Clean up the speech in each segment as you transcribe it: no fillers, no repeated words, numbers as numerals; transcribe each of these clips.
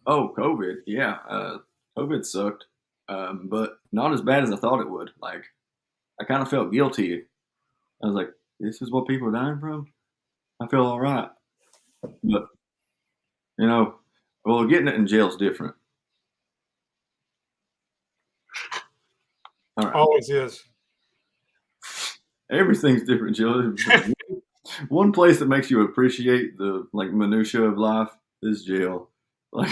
Oh, COVID. Yeah. COVID sucked. But not as bad as I thought it would. Like, I kind of felt guilty. I was like, this is what people are dying from? I feel all right. But, you know, well, getting it in jail is different. All right. Always is. Everything's different, Jill. One place that makes you appreciate the like minutia of life is jail. Like,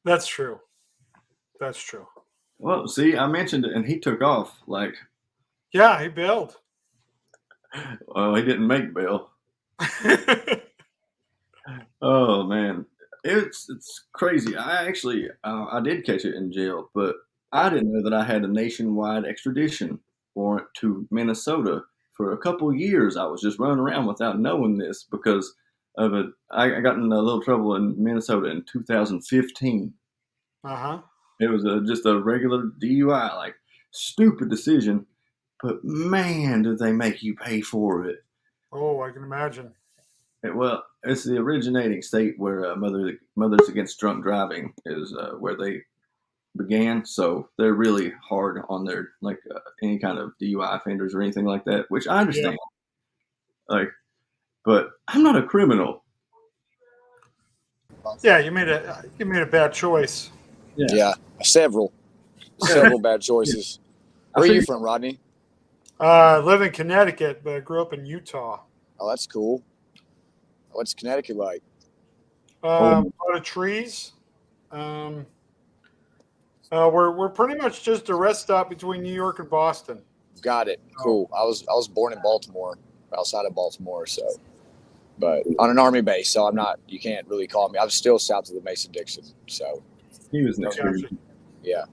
That's true. That's true. well, see, I mentioned it, and he took off. Like, Yeah, he bailed. he didn't make bail. Oh man, it's crazy. I actually I did catch it in jail, but I didn't know that I had a nationwide extradition warrant to Minnesota for a couple years. I was just running around without knowing this because of it. I got in a little trouble in Minnesota in 2015. Uh-huh. It was just a regular DUI, like stupid decision, but man, did they make you pay for it. Oh, I can imagine. Well, it's the originating state where Mothers Against Drunk Driving is where they began. So they're really hard on their like any kind of DUI offenders or anything like that, which I Yeah. understand. Like, but I'm not a criminal. Yeah, you made a bad choice. Yeah, several bad choices. I Where are you figured- from, Rodney? I live in Connecticut, but I grew up in Utah. Oh, that's cool. What's Connecticut like? Oh, A lot of trees. Um, we're pretty much just a rest stop between New York and Boston. Got it. Cool. I was born in Baltimore, outside of Baltimore, so but on an army base, so I'm not. You can't really call me. I'm still south of the Mason-Dixon, so he was an Gotcha. experience. yeah.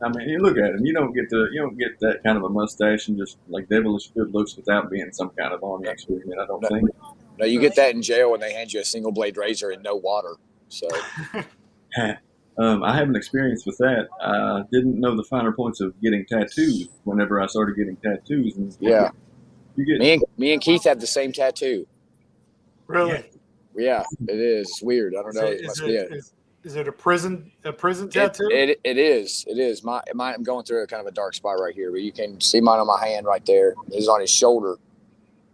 I mean, you look at him. You don't get that kind of a mustache and just like devilish good looks without being some kind of army experiment. I don't think. No, you get that in jail when they hand you a single blade razor and no water. So I have an experience with that. I didn't know the finer points of getting tattoos whenever I started getting tattoos. And yeah, you get me and Keith have the same tattoo. Really? Yeah, it is. It's weird. I don't know. It must be it. Is it a prison tattoo? It is. It is. I'm going through a kind of a dark spot right here, but you can see mine on my hand right there. It's on his shoulder.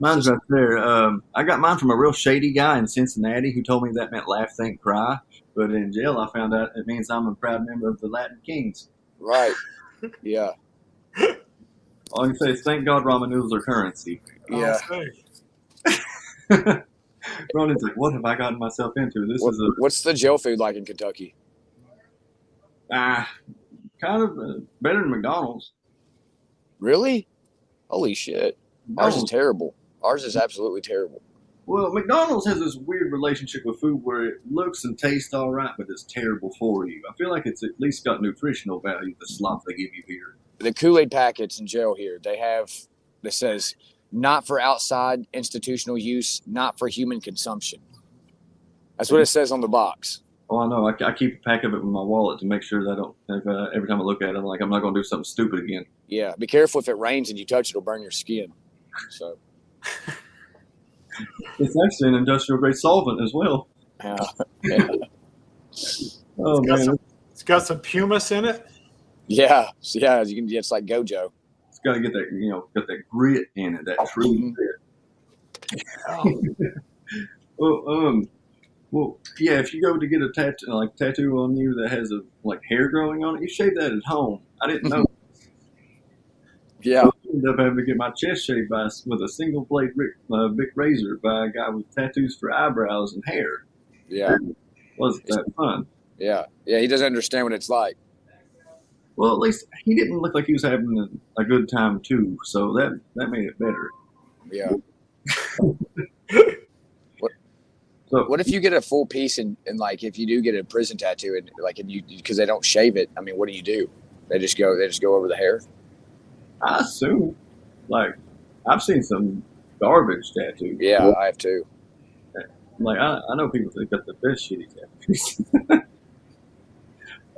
mine's right there. I got mine from a real shady guy in Cincinnati who told me that meant laugh, think, cry. But in jail, I found out it means I'm a proud member of the Latin Kings. Right. Yeah. All I can say is thank God ramen noodles are currency. Yeah. Ronan's like, what have I gotten myself into? What's the jail food like in Kentucky? Kind of better than McDonald's. Really? Holy shit. Ours is McDonald's- terrible. Ours is absolutely terrible. Well, McDonald's has this weird relationship with food where it looks and tastes all right, but it's terrible for you. I feel like it's at least got nutritional value, the slop they give you here. The Kool-Aid packets in jail here, they have, that says, not for outside institutional use, not for human consumption. That's what it says on the box. Oh, I know. I keep a pack of it in my wallet to make sure that I don't, every time I look at it, I'm not going to do something stupid again. Yeah. Be careful if it rains and you touch it, it'll burn your skin. So, It's actually an industrial grade solvent as well. yeah. Oh, man. It's got some pumice in it. Yeah. So, yeah. You can, it's like Gojo. It's got to get that, got that grit in it, that true grit. Well, yeah, if you go to get a tattoo on you that has hair growing on it, you shave that at home. I didn't know. Yeah. I ended up having to get my chest shaved with a single blade Bic razor by a guy with tattoos for eyebrows and hair. Yeah. Wasn't that fun? Yeah. Yeah. He doesn't understand what it's like. Well, at least he didn't look like he was having a good time too, so that made it better. Yeah. So What if you get a full piece and like if you do get a prison tattoo and you because they don't shave it? I mean, what do? They just go over the hair. I assume, I've seen some garbage tattoos. Yeah, I have too. I know people that got the best shitty tattoos.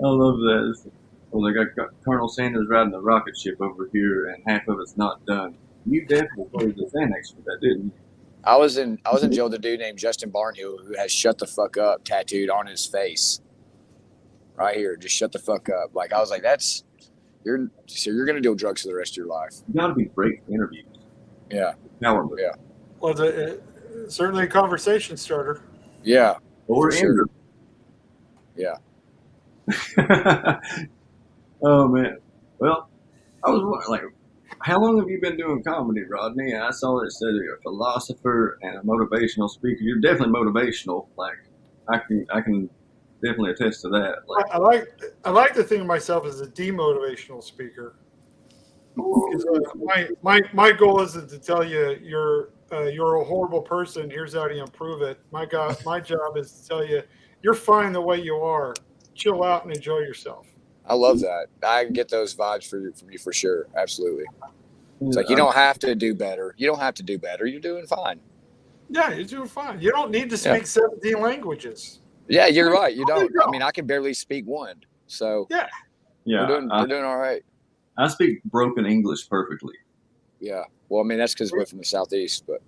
I love that. Well, they got Colonel Sanders riding a rocket ship over here, and half of it's not done. You definitely played the Xanax for that, didn't you? I was in jail with a dude named Justin Barnhill who has "Shut the fuck up" tattooed on his face, right here. Just shut the fuck up. Like I was like, you're gonna deal drugs for the rest of your life. You got to be great interviews. Yeah. Power. Yeah. Well, certainly a conversation starter. Yeah. Or sure. Yeah. Oh man. Well, I was like, how long have you been doing comedy, Rodney? And I saw it said you're a philosopher and a motivational speaker. You're definitely motivational. Like I can definitely attest to that. Like I like to think of myself as a demotivational speaker. My goal isn't to tell you you're a horrible person. Here's how to improve it. My job is to tell you you're fine the way you are. Chill out and enjoy yourself. I love that. I get those vibes from you for sure. Absolutely. It's like you don't have to do better. You don't have to do better. You're doing fine. Yeah, you're doing fine. You don't need to speak 17 languages. Yeah, you're right. You don't. I mean, I can barely speak one. So yeah, we're doing all right. I speak broken English perfectly. Yeah. Well, I mean, that's because we're from the Southeast, but.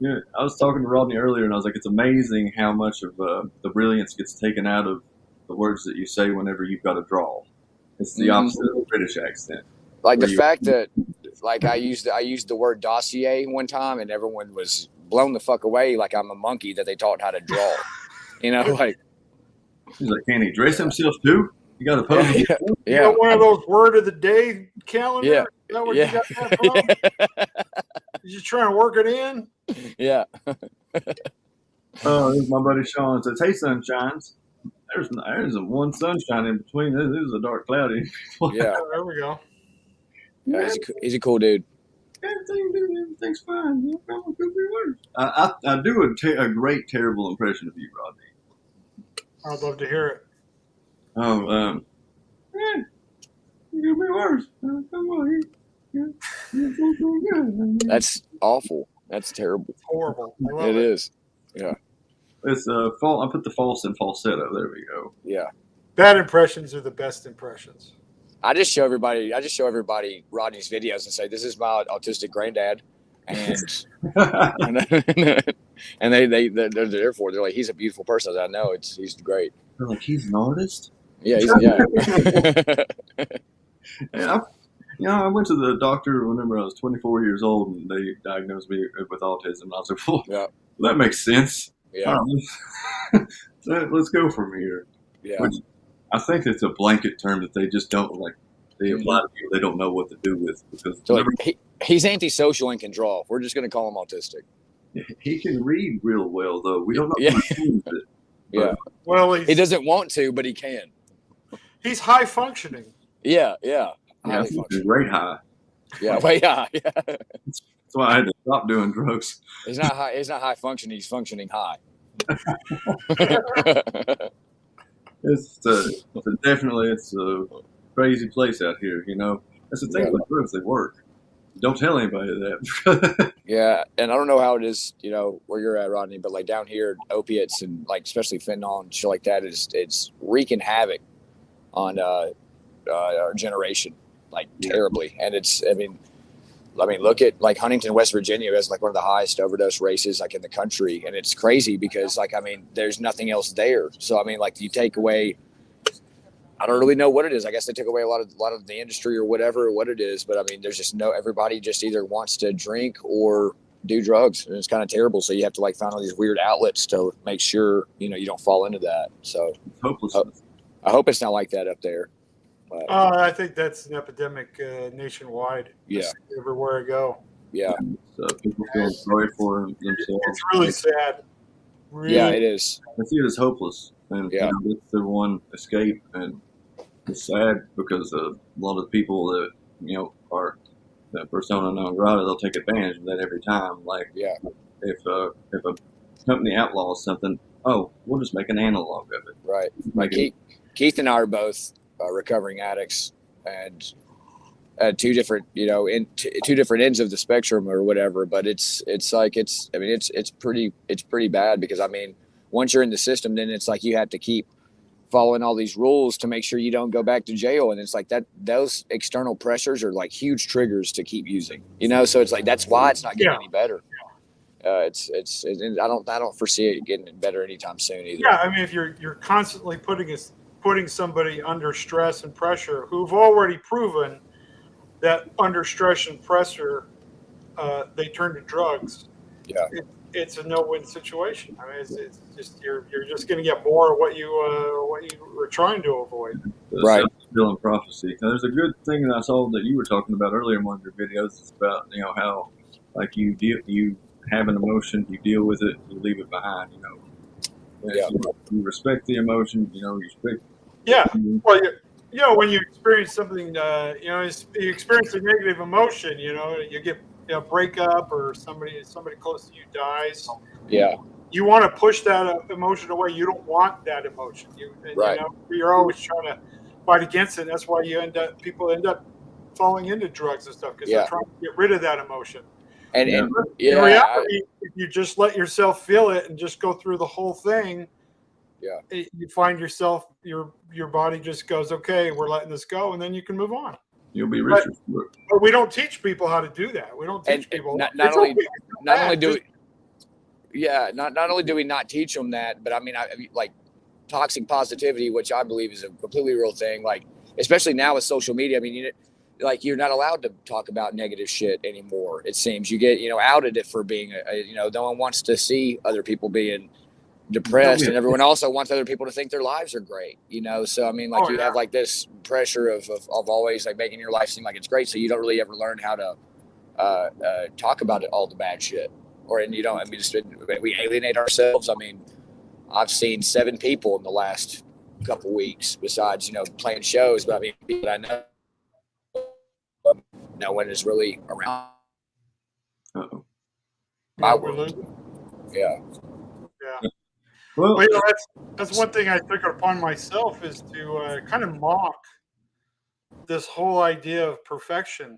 Yeah, I was talking to Rodney earlier, and I was like, it's amazing how much of the brilliance gets taken out of the words that you say whenever you've got to draw. It's the opposite of the British accent. Like the fact that, like, I used the word dossier one time, and everyone was blown the fuck away, like I'm a monkey that they taught how to draw. You know, like. He's like, can he dress himself too? You got to pose. Yeah. You got one of those word of the day calendar? Yeah. Is that where you got that from? You just trying to work it in? Yeah. Oh, there's my buddy Sean. Says, "Hey, sunshines. There's one sunshine in between. This is a dark cloudy." Yeah. There we go. Yeah, he's a cool dude. Everything's fine. I do a great terrible impression of you, Rodney. I'd love to hear it. Oh, yeah, it could be worse. Come on, That's awful. That's terrible. It's horrible. I love It is. Yeah. It's I put the false in falsetto. There we go. Yeah. Bad impressions are the best impressions. I just show everybody Rodney's videos and say, "This is my autistic granddad," and and they're there for it. They're like, "He's a beautiful person." I know he's great. They're like, he's an artist. Yeah, I went to the doctor whenever I was 24 years old, and they diagnosed me with autism. And I was like, well, that makes sense. Yeah. Let's go from here. Yeah. Which I think it's a blanket term that they just don't like. They apply to people they don't know what to do with. Because so he's antisocial and can draw. We're just going to call him autistic. He can read real well, though. We don't know Yeah. how to use it. Yeah. Well, he doesn't want to, but he can. He's high functioning. Yeah. Yeah, he's great high. Yeah, way high. Yeah. That's why I had to stop doing drugs. He's not high. He's not high functioning. He's functioning high. It's a crazy place out here. You know, that's the thing with drugs. They work. Don't tell anybody that. Yeah, and I don't know how it is, where you're at, Rodney, but like down here, opiates and like especially fentanyl and shit like that it's wreaking havoc on our generation, like terribly. And I mean, look at like Huntington, West Virginia has like one of the highest overdose races like in the country, and it's crazy because there's nothing else there. So I mean, like you take away. I don't really know what it is. I guess they took away a lot of the industry or what it is. But I mean, there's just everybody just either wants to drink or do drugs, and it's kind of terrible. So you have to like find all these weird outlets to make sure you don't fall into that. So it's hopeless. I hope it's not like that up there. I think that's an epidemic nationwide. Yeah, everywhere I go. Yeah, so people feel sorry for themselves. It's really sad. Yeah, it is. I see it as hopeless, and it's the one escape, and it's sad because a lot of people that are the persona non grata, they'll take advantage of that every time. Like, if a company outlaws something, we'll just make an analog of it. Right. Like Keith and I are both recovering addicts, and at two different two different ends of the spectrum or whatever. But it's pretty bad because I mean, once you're in the system, then it's like you have to keep following all these rules to make sure you don't go back to jail. And it's like those external pressures are like huge triggers to keep using, so it's like, that's why it's not getting any better. I don't foresee it getting better anytime soon either. Yeah, I mean, if you're constantly putting somebody under stress and pressure, who've already proven that under stress and pressure, they turn to drugs. Yeah. It's a no-win situation. I mean, it's just you're just going to get more of what you were trying to avoid. Right. Self-fulfilling prophecy. Now, there's a good thing that I saw that you were talking about earlier in one of your videos. It's about how like you have an emotion, you deal with it, you leave it behind. Yeah. Mm-hmm. You respect the emotion. You respect. Yeah. Well, when you experience something, you experience a negative emotion. You get a breakup or somebody close to you dies. Yeah. You want to push that emotion away. You don't want that emotion. Right. You're always trying to fight against it. That's why people end up falling into drugs and stuff because they're trying to get rid of that emotion. And in reality, if you just let yourself feel it and just go through the whole thing, you find yourself your body just goes, okay, we're letting this go, and then you can move on. You'll be richer. But we don't teach people how to do that. We don't teach people. Not only do we not teach them that, but I mean, like toxic positivity, which I believe is a completely real thing. Like, especially now with social media, I mean, like you're not allowed to talk about negative shit anymore. It seems you get outed for being no one wants to see other people being depressed, and everyone also wants other people to think their lives are great. So I mean, like you have like this pressure of always like making your life seem like it's great, so you don't really ever learn how to talk about it, all the bad shit, we alienate ourselves. I mean, I've seen 7 people in the last couple weeks besides playing shows, but I mean, people I know, no one is really around. Uh-oh. Yeah. Well, that's one thing I took upon myself is to kind of mock this whole idea of perfection.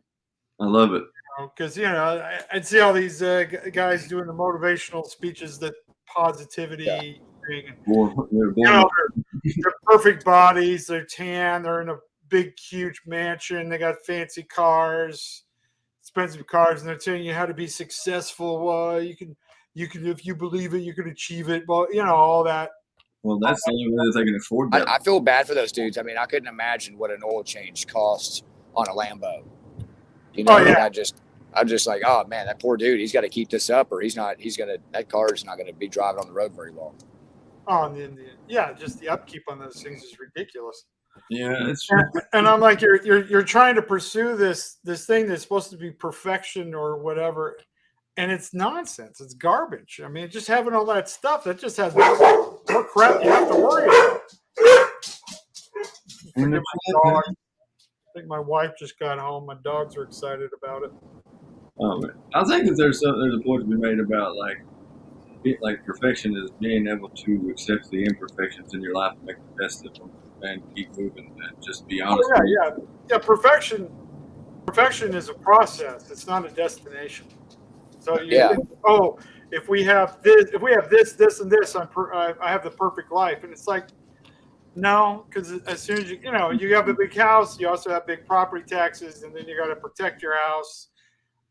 I love it. Because I'd see all these guys doing the motivational speeches, that positivity thing. They're perfect bodies. They're tan. They're in a big, huge mansion. They got fancy cars, expensive cars, and they're telling you how to be successful. You can, if you believe it, you can achieve it. Well, all that. Well, that's the only way that they can afford that. I feel bad for those dudes. I mean, I couldn't imagine what an oil change costs on a Lambo. I'm just like, oh man, that poor dude. He's got to keep this up, or that car is not gonna be driving on the road very long. Oh, and just the upkeep on those things is ridiculous. Yeah, it's and I'm like, you're trying to pursue this thing that's supposed to be perfection or whatever, and it's nonsense. It's garbage. I mean, just having all that stuff that just has more crap you have to worry about. I think my wife just got home. My dogs are excited about it. Oh man, I think that there's a point to be made about like perfection is being able to accept the imperfections in your life and make the best of them and keep moving and just be honest. Yeah. Perfection is a process. It's not a destination. So if we have this, and this, I have the perfect life, and it's like, no, because as soon as you have a big house, you also have big property taxes, and then you got to protect your house.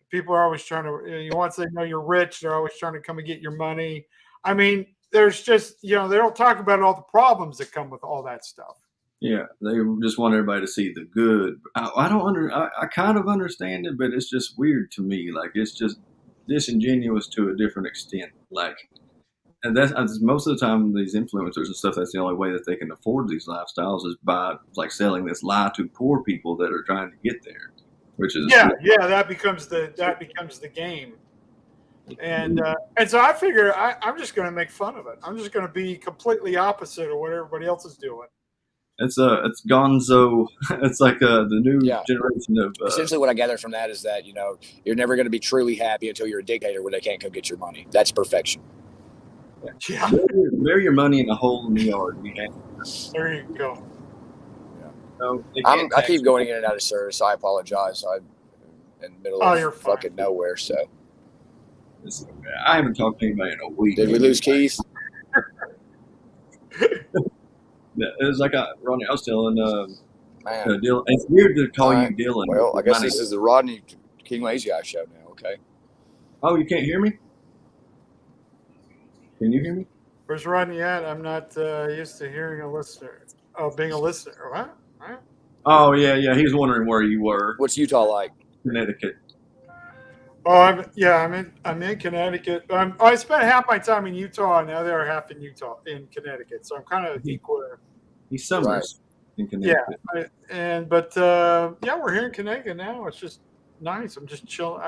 People are always trying to, once they know you're rich, they're always trying to come and get your money. I mean, there's just, they don't talk about all the problems that come with all that stuff. Yeah, they just want everybody to see the good. I kind of understand it, but it's just weird to me. Like, it's just disingenuous to a different extent. Like, and that's most of the time these influencers and stuff, that's the only way that they can afford these lifestyles is by like selling this lie to poor people that are trying to get there. Which is that becomes the game, and so I figure I'm just going to make fun of it. I'm just going to be completely opposite of what everybody else is doing. It's gonzo. It's like the new generation of. Essentially, what I gather from that is that you're never going to be truly happy until you're a dictator where they can't come get your money. That's perfection. Yeah, bury your money in a hole in the yard. There you go. No, I keep going in and out of service. I apologize. I'm in the middle of fucking nowhere. So I haven't talked to anybody in a week. Did we lose Keith? It was like Rodney. I was telling Dylan. It's weird to call you Dylan. Well, I guess this is the Rodney King Lazy Eye show now. Okay. Oh, you can't hear me? Can you hear me? Where's Rodney at? I'm not used to hearing a listener. Oh, being a listener. What? Oh yeah. He's wondering where you were. What's Utah like? Connecticut. Oh, I'm in Connecticut. I spent half my time in Utah and the other half in Connecticut. So I'm kind of equal. He summers in Yeah, Connecticut. we're here in Connecticut now. It's just nice. I'm just chilling.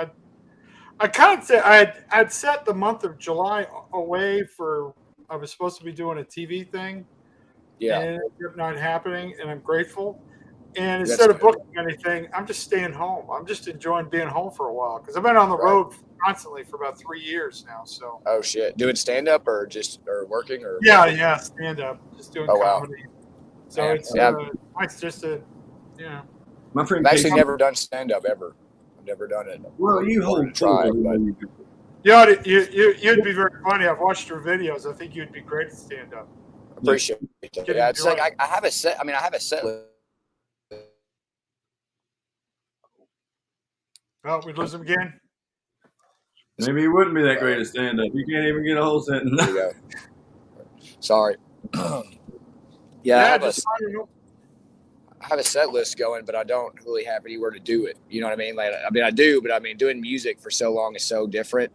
I kind of said I'd set the month of July away for. I was supposed to be doing a TV thing, Yeah. and it ended up not happening, and I'm grateful. And That's instead of good. booking anything, I'm just staying home. I'm just enjoying being home for a while because I've been on the road constantly for about 3 years now. So. Oh shit! Doing stand up or working or? Yeah, stand up, just doing comedy. Wow. So Man, it's nice just to, My friend I've actually Casey, never done stand up ever. I've never done it. Well, you hold try, but you'd be very funny. I've watched your videos. I think you'd be great at stand up. Appreciate it. Yeah, it's like I have a set. I mean, I have a set. Oh, we lose him again. maybe he wouldn't be that great at stand up. You can't even get a whole sentence. There you go. Sorry. I have a set list going, but I don't really have anywhere to do it. You know what I mean? Like, I mean, I do, but I mean, doing music for so long is so different.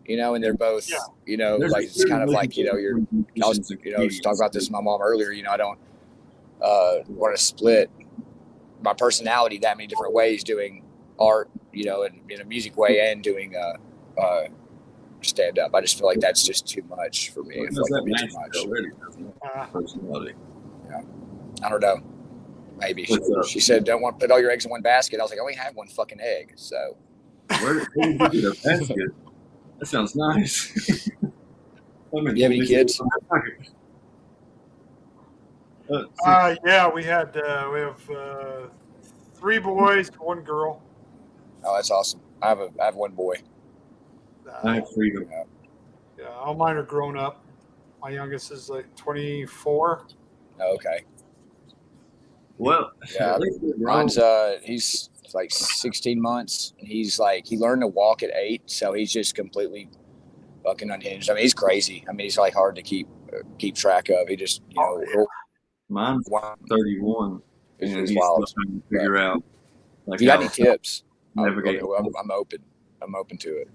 You know, and they're both, like it's kind of like I was talking about this with my mom earlier. I don't want to split my personality that many different ways, doing art, and in a music way, and doing stand up. I just feel like that's just too much for me. I feel like that'd be too much. Already, personality. Yeah, I don't know. Maybe she said, "Don't want to put all your eggs in one basket." I was like, "I only have one fucking egg." So, where did you get a basket? That sounds nice. You have any kids? Yeah, we have 3 boys, 1 girl. Oh, that's awesome. I have one boy. I have freedom. Yeah, all mine are grown up. My youngest is like 24. Oh, okay. Well, yeah, mine's he's like 16 months. He's like he learned to walk at 8, so he's just completely fucking unhinged. I mean, he's crazy. I mean, he's like hard to keep track of. He just mine's 31. It's and he's wild. still trying to figure out. Like, if you got any tips, I'm open. I'm open to it.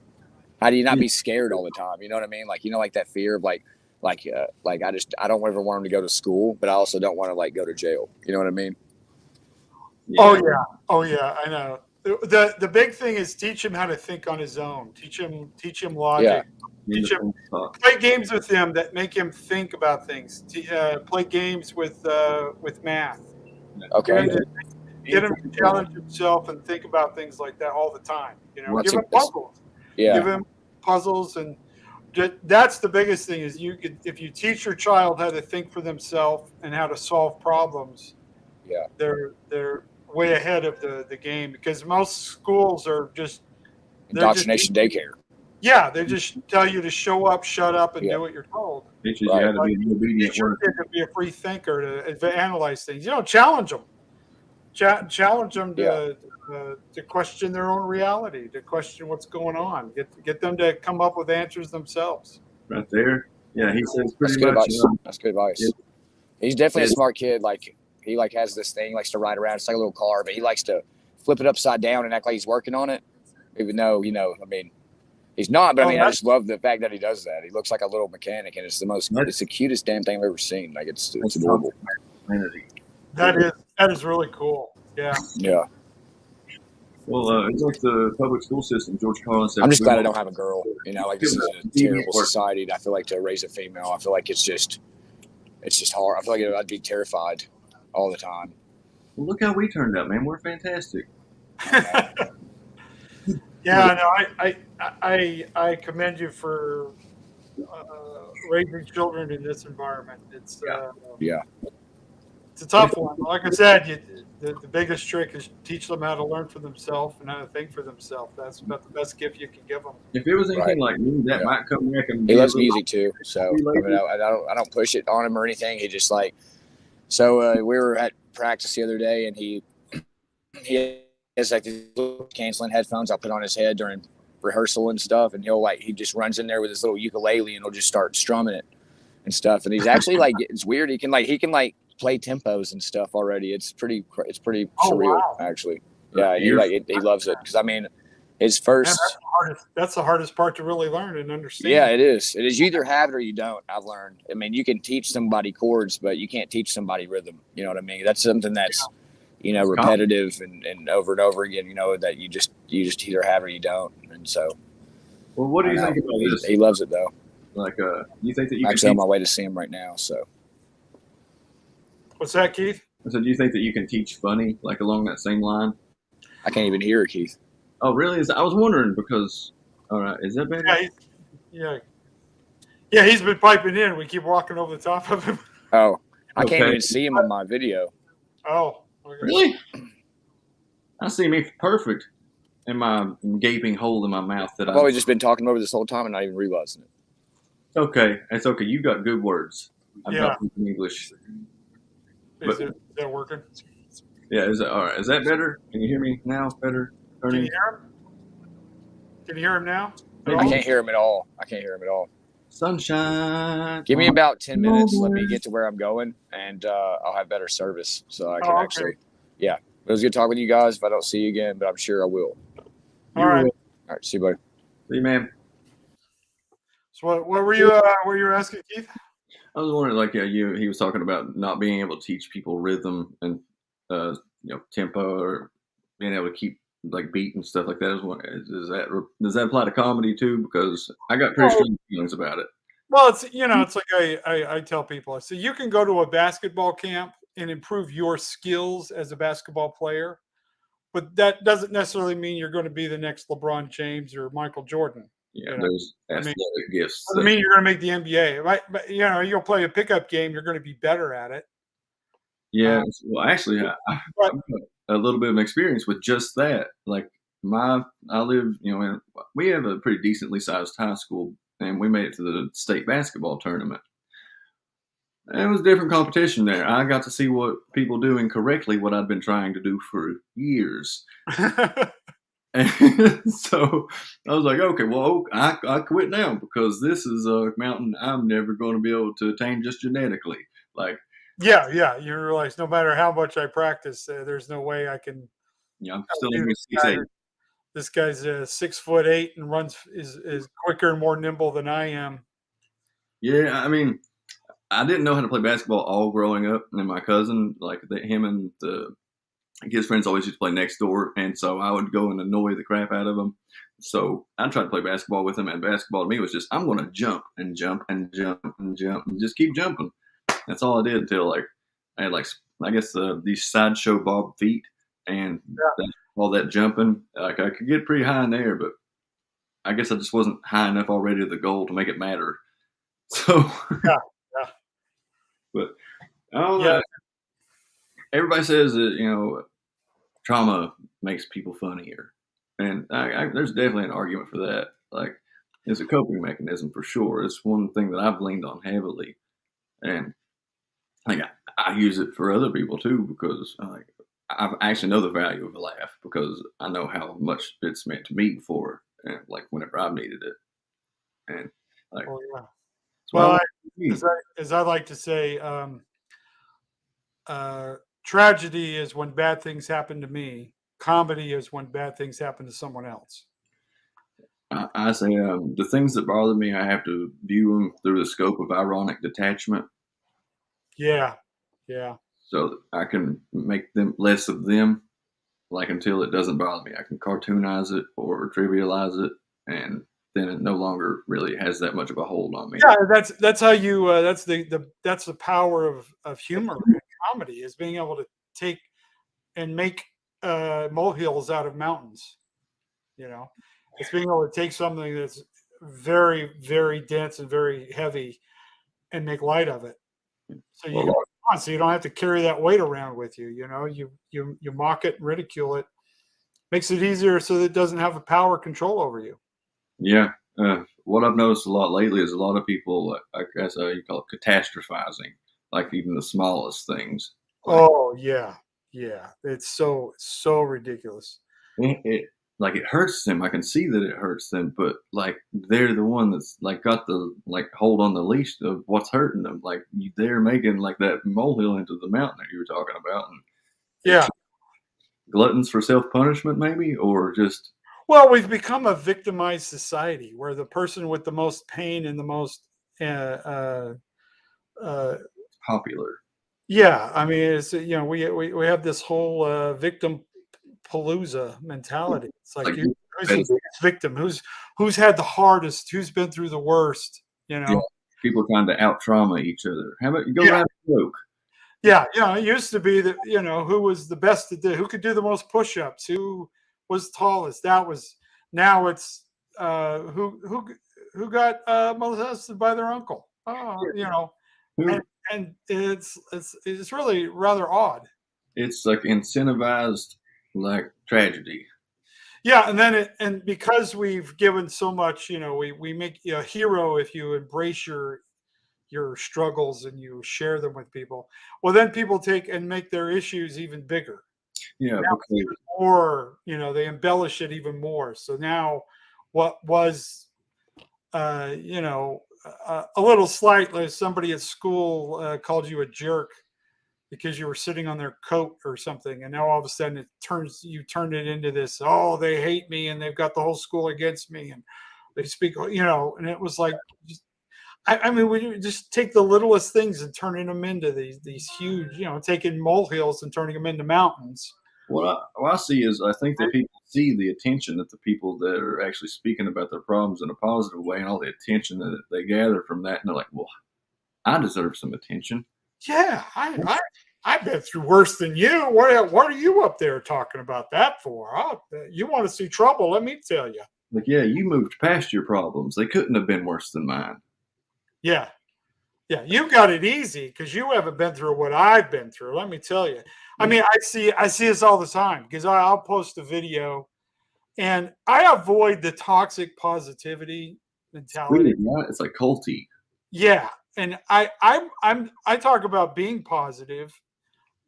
How do you not be scared all the time? You know what I mean? Like, like that fear of like I don't ever want him to go to school, but I also don't want to like go to jail. You know what I mean? Yeah. Oh yeah. I know. The big thing is teach him how to think on his own. Teach him logic. Yeah. Play games with him that make him think about things. Play games with math. Okay. Get him to challenge himself and think about things like that all the time. Give him puzzles. Yeah. Give him puzzles, and that's the biggest thing. Is if you teach your child how to think for themselves and how to solve problems. Yeah. They're way ahead of the game, because most schools are just indoctrination daycare. Yeah, they just tell you to show up, shut up, and do what you're told. Teaches you how to be an obedient worker. To be a free thinker, to analyze things. Challenge them. Challenge them to question their own reality, to question what's going on. Get them to come up with answers themselves. Right there. Yeah, he says pretty good much. Advice. That's good advice. Yeah. He's definitely a smart kid. Like he has this thing, likes to ride around. It's like a little car, but he likes to flip it upside down and act like he's working on it, even though I mean. He's not, but I mean, I just love the fact that he does that. He looks like a little mechanic, and it's the cutest damn thing I've ever seen. Like it's adorable. That is really cool. Yeah. Yeah. Well, it's like the public school system. George Carlin said. I'm just glad I don't have a girl. Like this is a terrible society. And I feel like to raise a female, I feel like it's just hard. I feel like I'd be terrified all the time. Well, look how we turned out, man. We're fantastic. Yeah, no, I commend you for raising children in this environment. It's it's a tough one. Like I said, the biggest trick is teach them how to learn for themselves and how to think for themselves. That's about the best gift you can give them. If it was anything like me, that might come back. And he loves music too, so I mean, I don't push it on him or anything. He just like so. We were at practice the other day, and he has like these canceling headphones I'll put on his head during rehearsal and stuff, and he just runs in there with his little ukulele and he'll just start strumming it and stuff. And he's actually like, it's weird. He can play tempos and stuff already. It's pretty surreal, wow. actually. Yeah, he loves it because I mean, his first. Man, that's the hardest part to really learn and understand. Yeah, it is. It is. You either have it or you don't. I've learned. I mean, you can teach somebody chords, but you can't teach somebody rhythm. You know what I mean? That's something that's repetitive and over again. That you just either have or you don't. And so. Well, what do you think about this? He loves it though. Like, you think that you I'm actually on my way to see him right now. So. What's that, Keith? I said, do you think that you can teach funny, like along that same line? I can't even hear it, Keith. Oh, really? I was wondering because. All right, is that better? Yeah. He's been piping in. We keep walking over the top of him. Oh, I can't even see him on my video. Oh, okay. Really? I see me perfect in my gaping hole in my mouth that I've always just been talking over this whole time and not even realizing it. Okay, it's okay. You got good words. I'm Yeah. not speaking English. Is that working? Yeah, is that all right? Is that better? Can you hear me now? Better? Can you hear him? Can you hear him now? I can't hear him at all. Sunshine. Give me about 10 minutes. Let me get to where I'm going, and I'll have better service. So I can actually. Yeah. It was good talking with you guys. If I don't see you again, but I'm sure I will. All right. All right. See you, buddy. See you, man. So what were you asking, Keith? I was wondering, like, he was talking about not being able to teach people rhythm and tempo, or being able to keep like beat and stuff like that. Does that apply to comedy too? Because I got pretty strong feelings about it. Well, it's like I tell people, I say you can go to a basketball camp and improve your skills as a basketball player, but that doesn't necessarily mean you're going to be the next LeBron James or Michael Jordan. Yeah, there's athletic gifts. Doesn't mean you're going to make the NBA. Right? But you'll play a pickup game, you're going to be better at it. Yeah, well, actually, I've got a little bit of experience with just that. Like I live, we have a pretty decently sized high school, and we made it to the state basketball tournament. And it was different competition there. I got to see what people doing correctly, what I'd been trying to do for years. And so I was like, okay, well, I quit now because this is a mountain I'm never going to be able to attain just genetically. Like. Yeah. You realize no matter how much I practice, there's no way I can. Yeah, I'm still in 6'8". This guy's 6'8" and runs is quicker and more nimble than I am. Yeah, I mean, I didn't know how to play basketball all growing up, and my cousin, him and his friends always used to play next door, and so I would go and annoy the crap out of them. So I tried to play basketball with him, and basketball to me was just, I'm going to jump and jump and jump and jump and just keep jumping. That's all I did until I had these sideshow bob feet and all that jumping. Like I could get pretty high in there, but I guess I just wasn't high enough already to the goal to make it matter. So yeah. But I don't know. Everybody says that trauma makes people funnier, and there's definitely an argument for that. Like it's a coping mechanism for sure. It's one thing that I've leaned on heavily, and I use it for other people too because I actually know the value of a laugh because I know how much it's meant to me before, and whenever I've needed it, and well, as I like to say, tragedy is when bad things happen to me. Comedy is when bad things happen to someone else. I say the things that bother me, I have to view them through the scope of ironic detachment. Yeah. So I can make them less of them, until it doesn't bother me. I can cartoonize it or trivialize it, and then it no longer really has that much of a hold on me. Yeah, that's how you. That's the power of humor and comedy is being able to take and make molehills out of mountains. It's being able to take something that's very, very dense and very heavy and make light of it. So you don't have to carry that weight around with you. You mock it and ridicule it. Makes it easier so that it doesn't have a power control over you. Yeah. What I've noticed a lot lately is a lot of people, I guess you call it catastrophizing, even the smallest things. Oh yeah. It's so ridiculous. like it hurts them. I can see that it hurts them, but like they're the one that's like got the like hold on the leash of what's hurting them. Like they're making like that molehill into the mountain that you were talking about, and Yeah. gluttons for self punishment, maybe, or just Well, we've become a victimized society where the person with the most pain and the most, uh, uh, popular. yeah, I mean, it's we have this whole victim palooza mentality. It's like Like who's the biggest victim? Who's had the hardest? Who's been through the worst? You yeah, know? people trying to out trauma each other. How about you go Yeah, write a joke? yeah. It used to be that who was the best to do, who could do the most push-ups, who was tallest. That was now it's who got molested by their uncle. Oh, and Who and it's really rather odd. it's like incentivized like tragedy. Yeah, and because we've given so much, we make you a hero if you embrace your struggles and you share them with people. Well, then people take and make their issues even bigger. Yeah, Now because there's more, they embellish it even more. So now, what was a little slight, like somebody at school called you a jerk because you were sitting on their coat or something, and now all of a sudden you turned it into this, oh, they hate me and they've got the whole school against me and they speak, and it was like, I mean, we just take the littlest things and turning them into these huge, taking molehills and turning them into mountains. what I see is I think that people see the attention that the people that are actually speaking about their problems in a positive way and all the attention that they gather from that, and they're like, well, I deserve some attention. Yeah, I've been through worse than you. What are you up there talking about that for? You want to see trouble? Let me tell you. Like, yeah, you moved past your problems. They couldn't have been worse than mine. Yeah, yeah, you got it easy because you haven't been through what I've been through. Let me tell you. I mean, I see this all the time because I'll post a video, and I avoid the toxic positivity It's mentality. weird, right? It's like culty. Yeah, and I talk about being positive,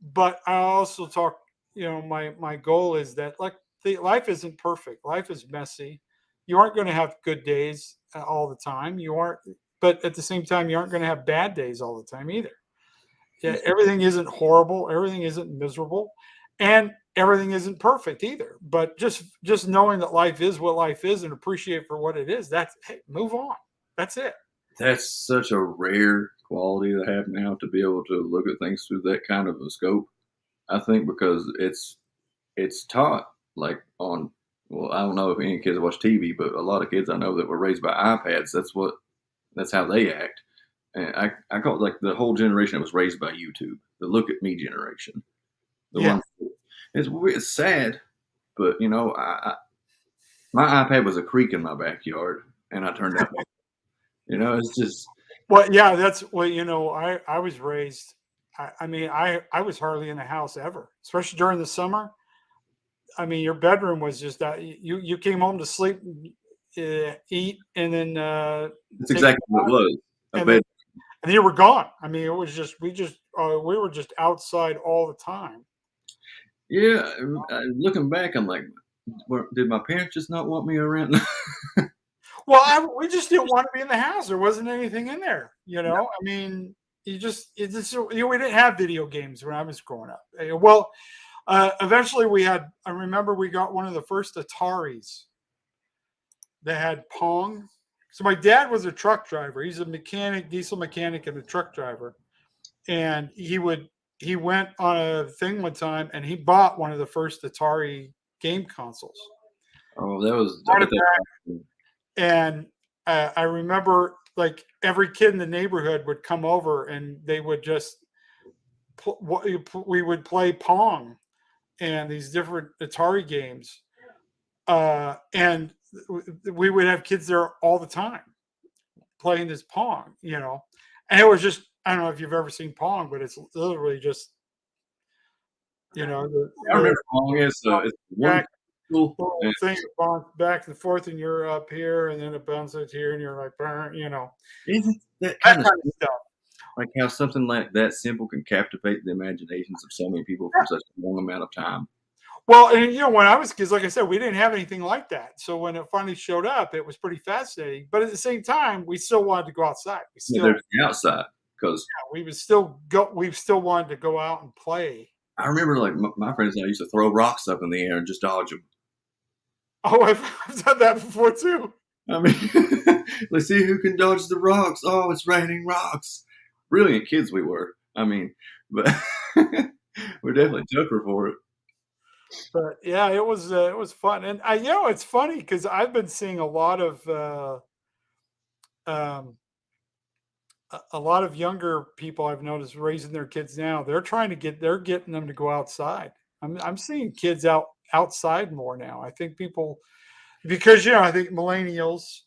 but I also talk. My goal is that like life isn't perfect. Life is messy. You aren't going to have good days all the time. You aren't, but at the same time, you aren't going to have bad days all the time either. Yeah, everything isn't horrible. Everything isn't miserable, and everything isn't perfect either. But just knowing that life is what life is and appreciate for what it is. That's hey, move on. That's it. That's such a rare quality to have now to be able to look at things through that kind of a scope. I think because it's taught like on well, I don't know if any kids watch TV, but a lot of kids I know that were raised by iPads, that's how they act. And I call it like the whole generation that was raised by YouTube, the look at me generation. The Yeah. one it's sad, but my iPad was a creek in my backyard, and I turned out. It's just Well, yeah, that's well, I was raised. I mean, I was hardly in the house ever, especially during the summer. I mean, your bedroom was just that you came home to sleep, eat, and then it's take exactly what it was. A and then bed. and then you were gone. I mean, it was just we were just outside all the time. Yeah, looking back, I'm like, did my parents just not want me around? Well, we just didn't want to be in the house. There wasn't anything in there. I mean, we didn't have video games when I was growing up. Well, eventually I remember we got one of the first Ataris that had Pong. So my dad was a truck driver. He's a mechanic, diesel mechanic, and a truck driver. And he went on a thing one time and he bought one of the first Atari game consoles. Oh, that was. I Brought bet it that. back, and I remember like every kid in the neighborhood would come over and they would just we would play Pong and these different Atari games, and we would have kids there all the time playing this Pong, and it was just I don't know if you've ever seen Pong, but it's literally just I remember Pong is it's back wonderful. little thing bounce back and forth, and you're up here, and then it bounces here, and you're like, Isn't that that kind of kind of stuff. like how something like that simple can captivate the imaginations of so many people for such a long amount of time? Well, and when I was kids, like I said, we didn't have anything like that. So when it finally showed up, it was pretty fascinating. But at the same time, we still wanted to go outside. Yeah, there's the outside because We still wanted to go out and play. I remember like my friends and I used to throw rocks up in the air and just dodge them. Oh, I've done that before too. I mean, let's see who can dodge the rocks. Oh, it's raining rocks. Brilliant kids we were. I mean, but we're definitely tougher for it. But yeah, it was fun, and it's funny because I've been seeing a lot of um, a lot of younger people I've noticed raising their kids now. They're getting them to go outside. I'm seeing kids outside more now. I think people because I think millennials,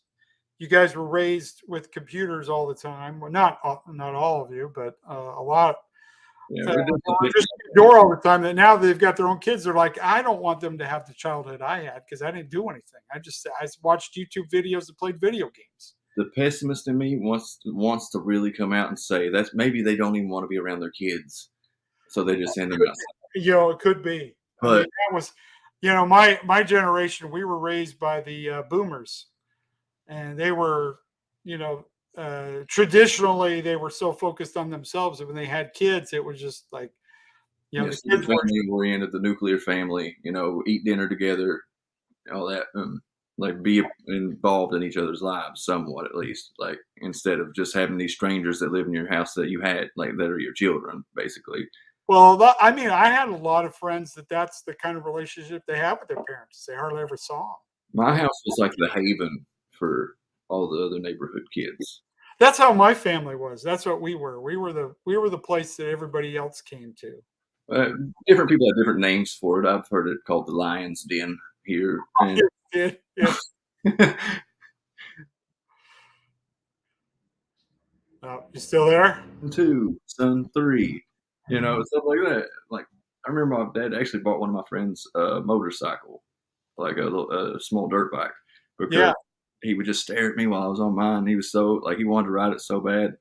you guys were raised with computers all the time. Well, not all of you, but a lot. Yeah, Just door all the time. That now they've got their own kids. They're like, I don't want them to have the childhood I had because I didn't do anything. I watched YouTube videos and played video games. the pessimist in me wants to really come out and say that maybe they don't even want to be around their kids, so they just send them outside. It could be. But I mean, that was, my generation. We were raised by the boomers, and they were, traditionally they were so focused on themselves that when they had kids, it was just like, yes, the kids were family oriented, the nuclear family, eat dinner together, all that, like be involved in each other's lives somewhat at least, like instead of just having these strangers that live in your house that you had, like that are your children, basically. Well, I mean, I had a lot of friends that's the kind of relationship they have with their parents. They hardly ever saw them. My house was like the haven for all the other neighborhood kids. That's how my family was. That's what we were. We were the place that everybody else came to. Different people have different names for it. I've heard it called the Lion's Den here. And Yeah. You still there? 2, son 3, stuff like that. Like I remember my dad actually bought one of my friends a motorcycle, like a small dirt bike, because he would just stare at me while I was on mine. He was so like he wanted to ride it so bad,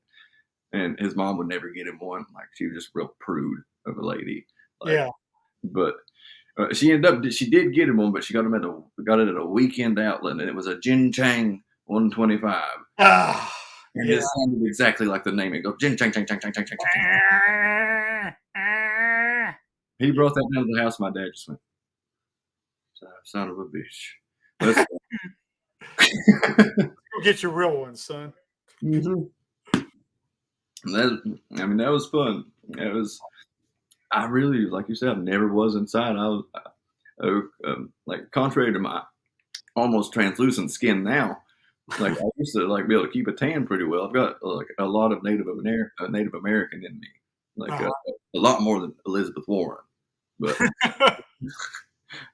and his mom would never get him one. Like she was just real prude of a lady. Like, Yeah. But she did get him one, but she got it at a weekend outlet, and it was a Jin Chang 125. And it sounded exactly like the name. It goes Jin Chang Chang Chang Chang Chang Chang. He brought that down to the house. My dad just went, "Son of a bitch." Go get your real one, son. Mm-hmm. That was fun. It was. I really, like you said, I never was inside. I was like, contrary to my almost translucent skin now, like I used to like be able to keep a tan pretty well. I've got like a lot of Native American in me, like a lot more than Elizabeth Warren, but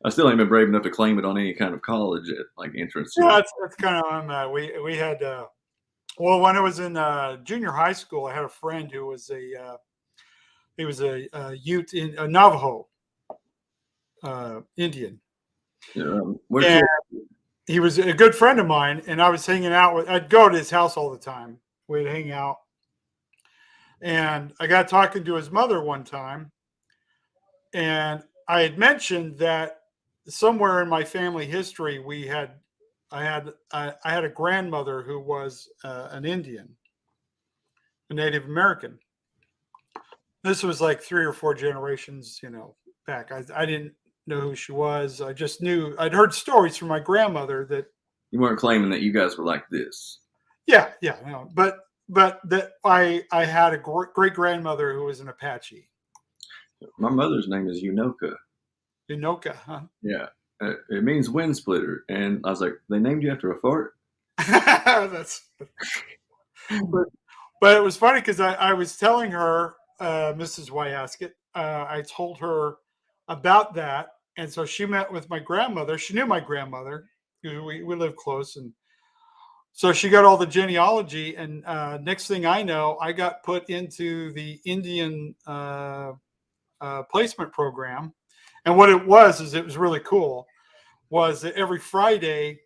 I still ain't been brave enough to claim it on any kind of college like entrance. Yeah, that's kind of on that. We had when I was in junior high school, I had a friend who was a Ute in a Navajo Indian. And he was a good friend of mine, and I was hanging out with. I'd go to his house all the time. We'd hang out, and I got talking to his mother one time, and I had mentioned that somewhere in my family history, I had a grandmother who was an Indian, a Native American. This was like 3 or 4 generations, back. I didn't know who she was. I just knew I'd heard stories from my grandmother that you weren't claiming that you guys were like this. Yeah, no, but that I had a great grandmother who was an Apache. My mother's name is Unoka. Unoka, huh? Yeah, it means wind splitter, and I was like, they named you after a fart. That's. But it was funny because I was telling her, Mrs. Wyaskett, I told her about that, and so she met with my grandmother. She knew my grandmother. We lived close, and so she got all the genealogy. And next thing I know, I got put into the Indian placement program. And what it was really cool. Was that every Friday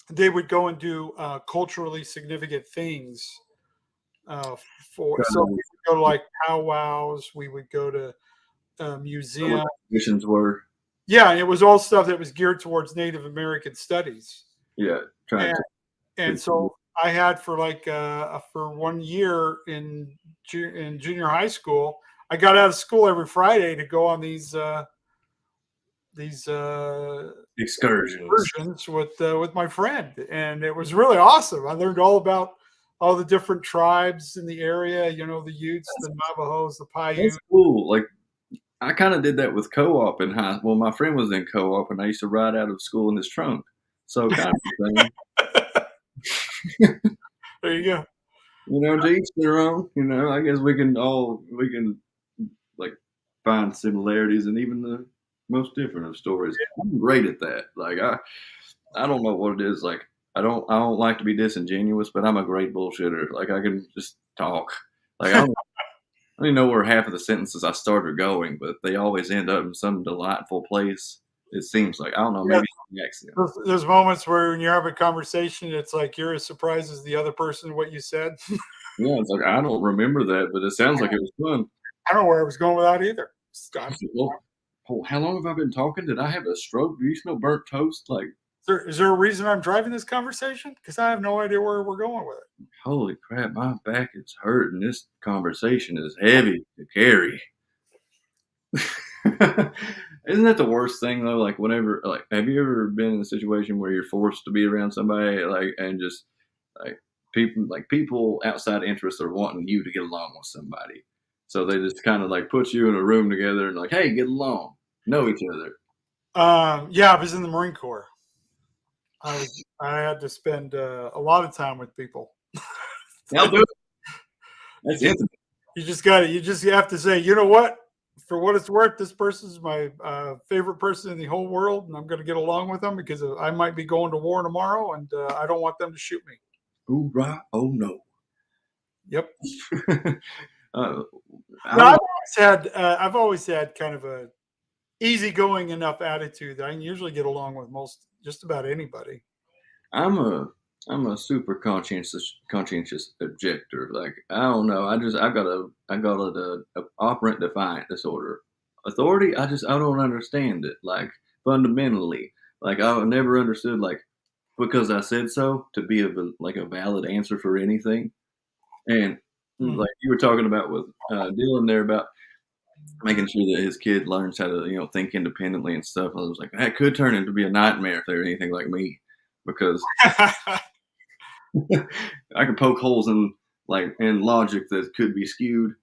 they would go and do culturally significant things. So we would go to like powwows. We would go to museums. Missions were. Yeah, and it was all stuff that was geared towards Native American studies. Yeah, trying And, to. and so I had for for 1 year in junior high school, I got out of school every Friday to go on these Excursions. excursions with my friend, and it was really awesome. I learned all about all the different tribes in the area. You know, the Utes, the Navajos, the That's Paiute. cool. Like I kind of did that with co-op in high. Well, my friend was in co-op, and I used to ride out of school in his trunk. So kind of the same. There you go. You know, to each their own. You know, I guess we can like find similarities and even the most different of stories. I'm great at that. Like I don't know what it is. Like I don't like to be disingenuous, but I'm a great bullshitter. Like I can just talk. Like I don't even know where half of the sentences I start are going, but they always end up in some delightful place. It seems like I don't know, Yeah, maybe it's the accent. there's moments where when you're having a conversation, it's like you're as surprised as the other person what you said. Yeah, it's like I don't remember that, but it sounds like it was fun. I don't know where I was going with that either. Stop. Well, oh, how long have I been talking? Did I have a stroke? Do you smell burnt toast? Like, Is there a reason I'm driving this conversation? Because I have no idea where we're going with it. holy crap, my back is hurting. This conversation is heavy to carry. Isn't that the worst thing though? Like whenever, like, have you ever been in a situation where you're forced to be around somebody, like, and just like people outside interests are wanting you to get along with somebody, so they just kind of like put you in a room together and like, hey, get along, know each other. Yeah, I was in the Marine Corps. I had to spend a lot of time with people. I'll do it. That's intimate. You just got to. You just have to say, you know what? For what it's worth, this person's my favorite person in the whole world, and I'm going to get along with them because I might be going to war tomorrow, and I don't want them to shoot me. Hoorah! Oh no. Yep. uh, No, I've always had kind of a easygoing enough attitude that I can usually get along with just about anybody. I'm a I'm a super conscientious objector. Like I don't know. I got a operant defiant disorder. Authority. I don't understand it. Like fundamentally. Like I never understood like because I said so to be like a valid answer for anything. And like you were talking about with Dylan there about making sure that his kid learns how to think independently and stuff. I was like that could turn into be a nightmare if they're anything like me because I can poke holes in logic that could be skewed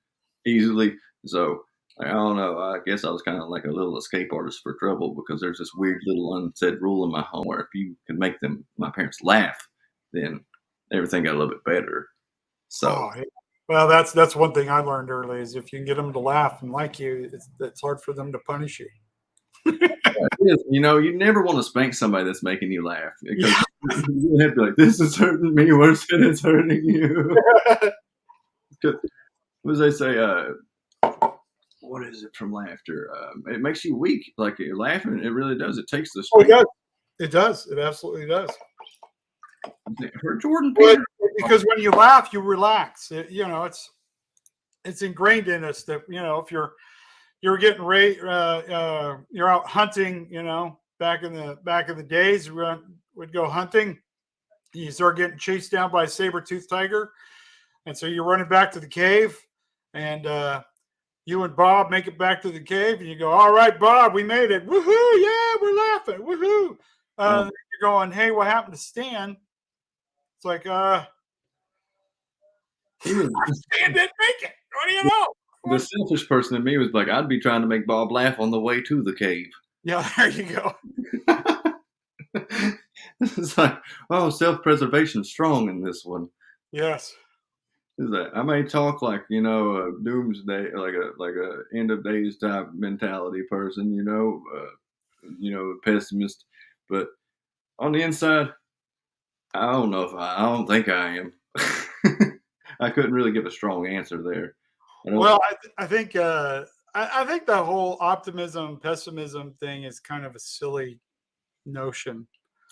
easily. So I don't know. I guess I was kind of like a little escape artist for trouble because there's this weird little unsaid rule in my home where if you can make my parents laugh, then everything got a little bit better. So well, that's one thing I learned early is if you can get them to laugh and like you, it's hard for them to punish you. You never want to spank somebody that's making you laugh because you have to be like, this is hurting me worse than it's hurting you. What does they say? What is it from laughter? It makes you weak. Like you're laughing, it really does. It takes the strength. Oh, it does. It absolutely does. For Jordan Peterson. Because when you laugh, you relax. It's ingrained in us that if you're getting ready, you're out hunting. Back in the days, we'd go hunting. You start getting chased down by a saber-toothed tiger, and so you're running back to the cave, and you and Bob make it back to the cave, and you go, "All right, Bob, we made it! Woohoo! Yeah, we're laughing! Woohoo!" You're going, "Hey, what happened to Stan?" It's like, Stan didn't make it. What do you know? The selfish person in me was like, I'd be trying to make Bob laugh on the way to the cave. Yeah, there you go. It's like, oh, self-preservation's strong in this one. Yes. Is that I may talk like a doomsday, like a end of days type mentality person, pessimist, but on the inside, I don't know I don't think I am. I couldn't really give a strong answer there. Well, I think I think the whole optimism pessimism thing is kind of a silly notion.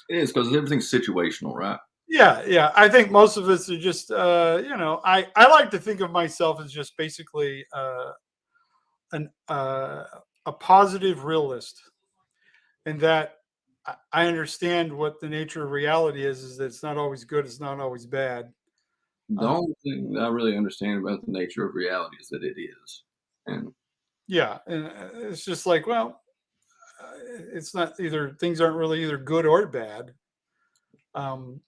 It is because everything's situational, right? Yeah. I think most of us are just I like to think of myself as just basically a positive realist. and that I understand what the nature of reality is that it's not always good, it's not always bad. The only thing that I really understand about the nature of reality is that it is. And Yeah, and it's just like, well, it's not either things aren't really either good or bad. Um,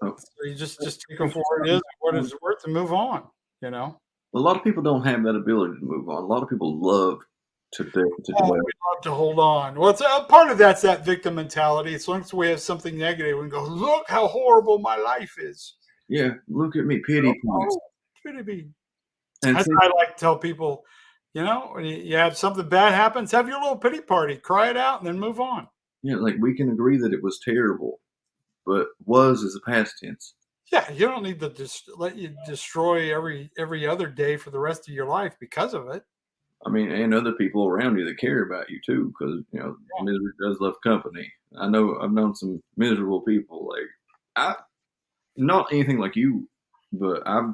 uh, so you just take them for what it is, what it's worth, and move on. You know. a lot of people don't have that ability to move on. A lot of people love to Oh, dwell. we love to hold on. Well, it's part of that's that victim mentality. As long as we have something negative, we can go, look how horrible my life is. Yeah, look at me, pity points. Oh, pity me. And That's see, what I like to tell people. You know, when you have something bad happens, have your little pity party, cry it out, and then move on. yeah, like we can agree that it was terrible, but was is a past tense. Yeah, you don't need to just let you destroy every other day for the rest of your life because of it. I mean, and other people around you that care about you too, because misery does love company. I know I've known some miserable people. Like I, not anything like you, but I've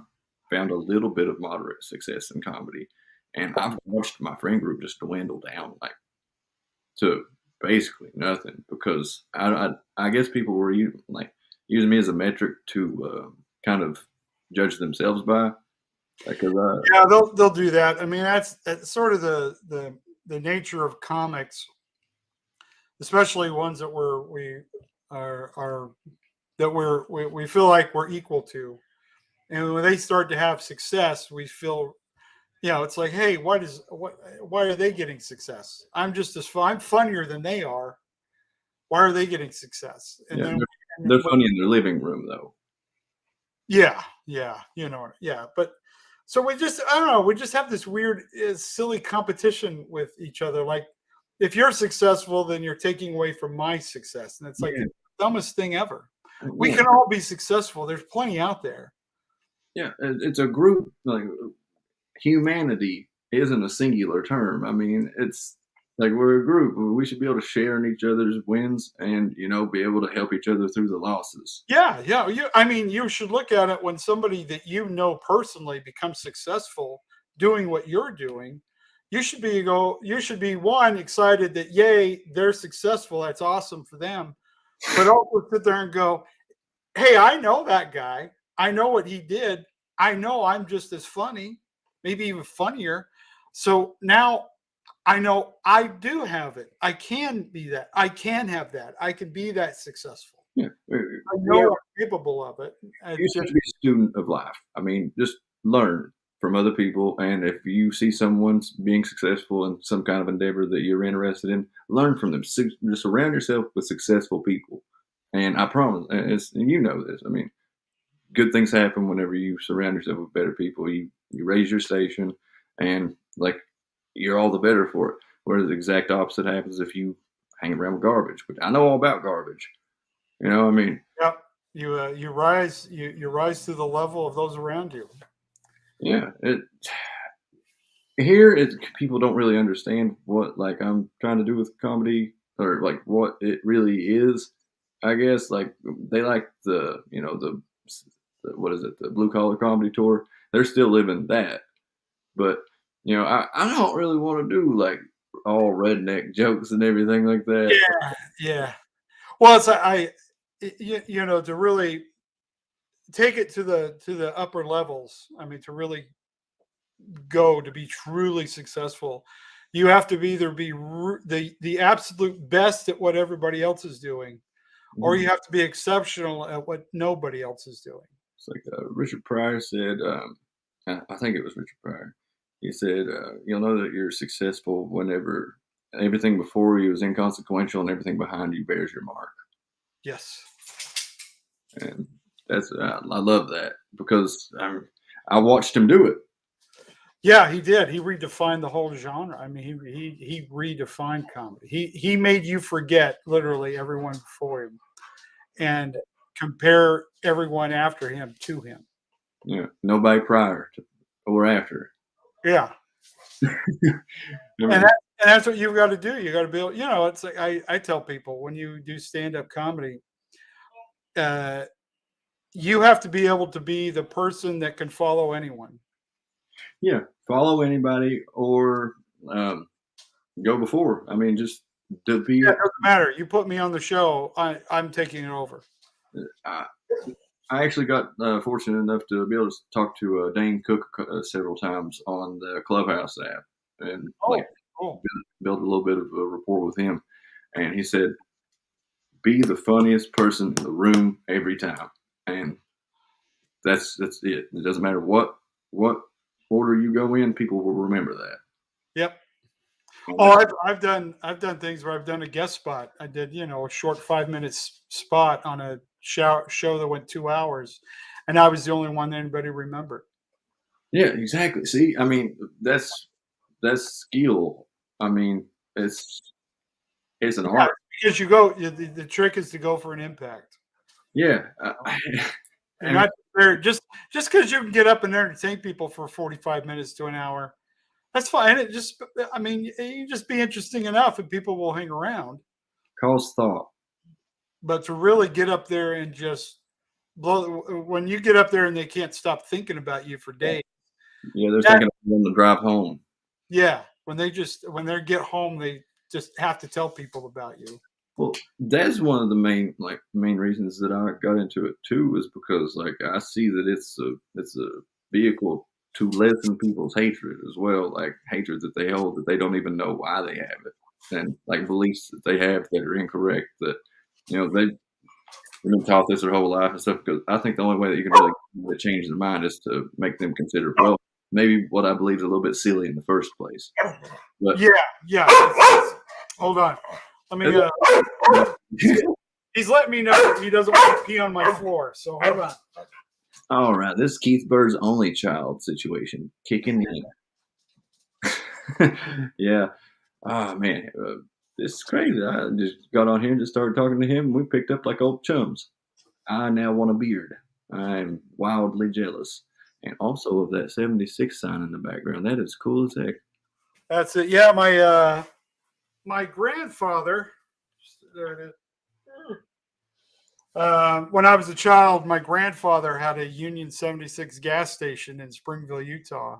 found a little bit of moderate success in comedy, and I've watched my friend group just dwindle down, like to basically nothing, because I guess people were using me as a metric to kind of judge themselves by, because Yeah, they'll do that. I mean, that's sort of the nature of comics, especially ones that we are that we feel like we're equal to. And when they start to have success, we feel, it's like, hey, why are they getting success? I'm just as fun, I'm funnier than they are. Why are they getting success? And yeah, then, they're funny in their living room though. yeah, yeah. But so I don't know, we just have this weird, silly competition with each other. Like, if you're successful, then you're taking away from my success, and it's like Yeah, the dumbest thing ever. We yeah, can all be successful. There's plenty out there. yeah. It's a group. Like humanity isn't a singular term. I mean, it's like we're a group. We should be able to share in each other's wins and be able to help each other through the losses. Yeah, yeah. I mean, you should look at it when somebody that you know personally becomes successful doing what you're doing. You should be one excited that yay, they're successful. That's awesome for them. But also sit there and go, hey, I know that guy. I know what he did. I know I'm just as funny, maybe even funnier. So now I know I do have it. I can be that. I can have that. I can be that successful. Yeah, I know I'm capable of it. you just have to be a student of life. I mean, just learn from other people, and if you see someone's being successful in some kind of endeavor that you're interested in, learn from them. Just surround yourself with successful people, and I promise, and you know this. I mean, good things happen whenever you surround yourself with better people. You raise your station, and like you're all the better for it. Whereas the exact opposite happens if you hang around with garbage. But I know all about garbage. I mean, Yep. You rise you rise to the level of those around you. yeah. People don't really understand what like I'm trying to do with comedy, or like what it really is. I guess like they like the what is it, the blue collar comedy tour. They're still living that, but I don't really want to do like all redneck jokes and everything like that. Yeah, yeah. Well, it's to really take it to the upper levels. I mean, to really go to be truly successful, you have to either be the absolute best at what everybody else is doing, or Mhm. you have to be exceptional at what nobody else is doing. It's like Richard Pryor said. I think it was Richard Pryor. He said, "You'll know that you're successful whenever everything before you is inconsequential and everything behind you bears your mark." Yes. And I love that because I watched him do it. Yeah, he did. He redefined the whole genre. I mean, he redefined comedy. He made you forget literally everyone before him and compare everyone after him to him. Nobody prior to or after. Yeah, I and mean, that's what you've got to do. You got to be able, it's like I tell people when you do stand up comedy, uh, you have to be able to be the person that can follow anyone. yeah, follow anybody or um, go before. I mean, just the Yeah, it doesn't matter. You put me on the show, I'm taking it over. I, I actually got fortunate enough to be able to talk to Dane Cook several times on the Clubhouse app, and like Cool. build a little bit of a rapport with him. And he said, "Be the funniest person in the room every time," and that's it. It doesn't matter what order you go in, people will remember that. Yep. And Oh, I've done things where I've done a guest spot. I did, a short 5 minute spot on a show that went 2 hours, and I was the only one that anybody remembered. yeah, exactly. See, I mean, that's skill. I mean, it's an art. Because the trick is to go for an impact. Yeah, You're not there just because you can get up and entertain people for 45 minutes to an hour. That's fine. You just be interesting enough, and people will hang around. cause thought. But to really get up there and just when you get up there and they can't stop thinking about you for days. Yeah, they're thinking on the drive home. Yeah, when they get home, they just have to tell people about you. Well, that's one of the main reasons that I got into it too, is because like I see that it's a vehicle to lessen people's hatred as well, like hatred that they hold that they don't even know why they have it, and like beliefs that they have that are incorrect, that they've been taught this their whole life and stuff. Because I think the only way that you can really change their mind is to make them consider, well, maybe what I believe is a little bit silly in the first place. But yeah. Hold on. Let me. He's letting me know that he doesn't want to pee on my floor. So hold on. All right, this is Keith Bird's only child situation kicking in. Yeah. Oh man, this is crazy. I just got on here and just started talking to him. And we picked up like old chums. I now want a beard. I'm wildly jealous, and also of that 76 sign in the background. That is cool as heck. That's it. Yeah, my grandfather. There it is. When I was a child, my grandfather had a Union 76 gas station in Springville, Utah.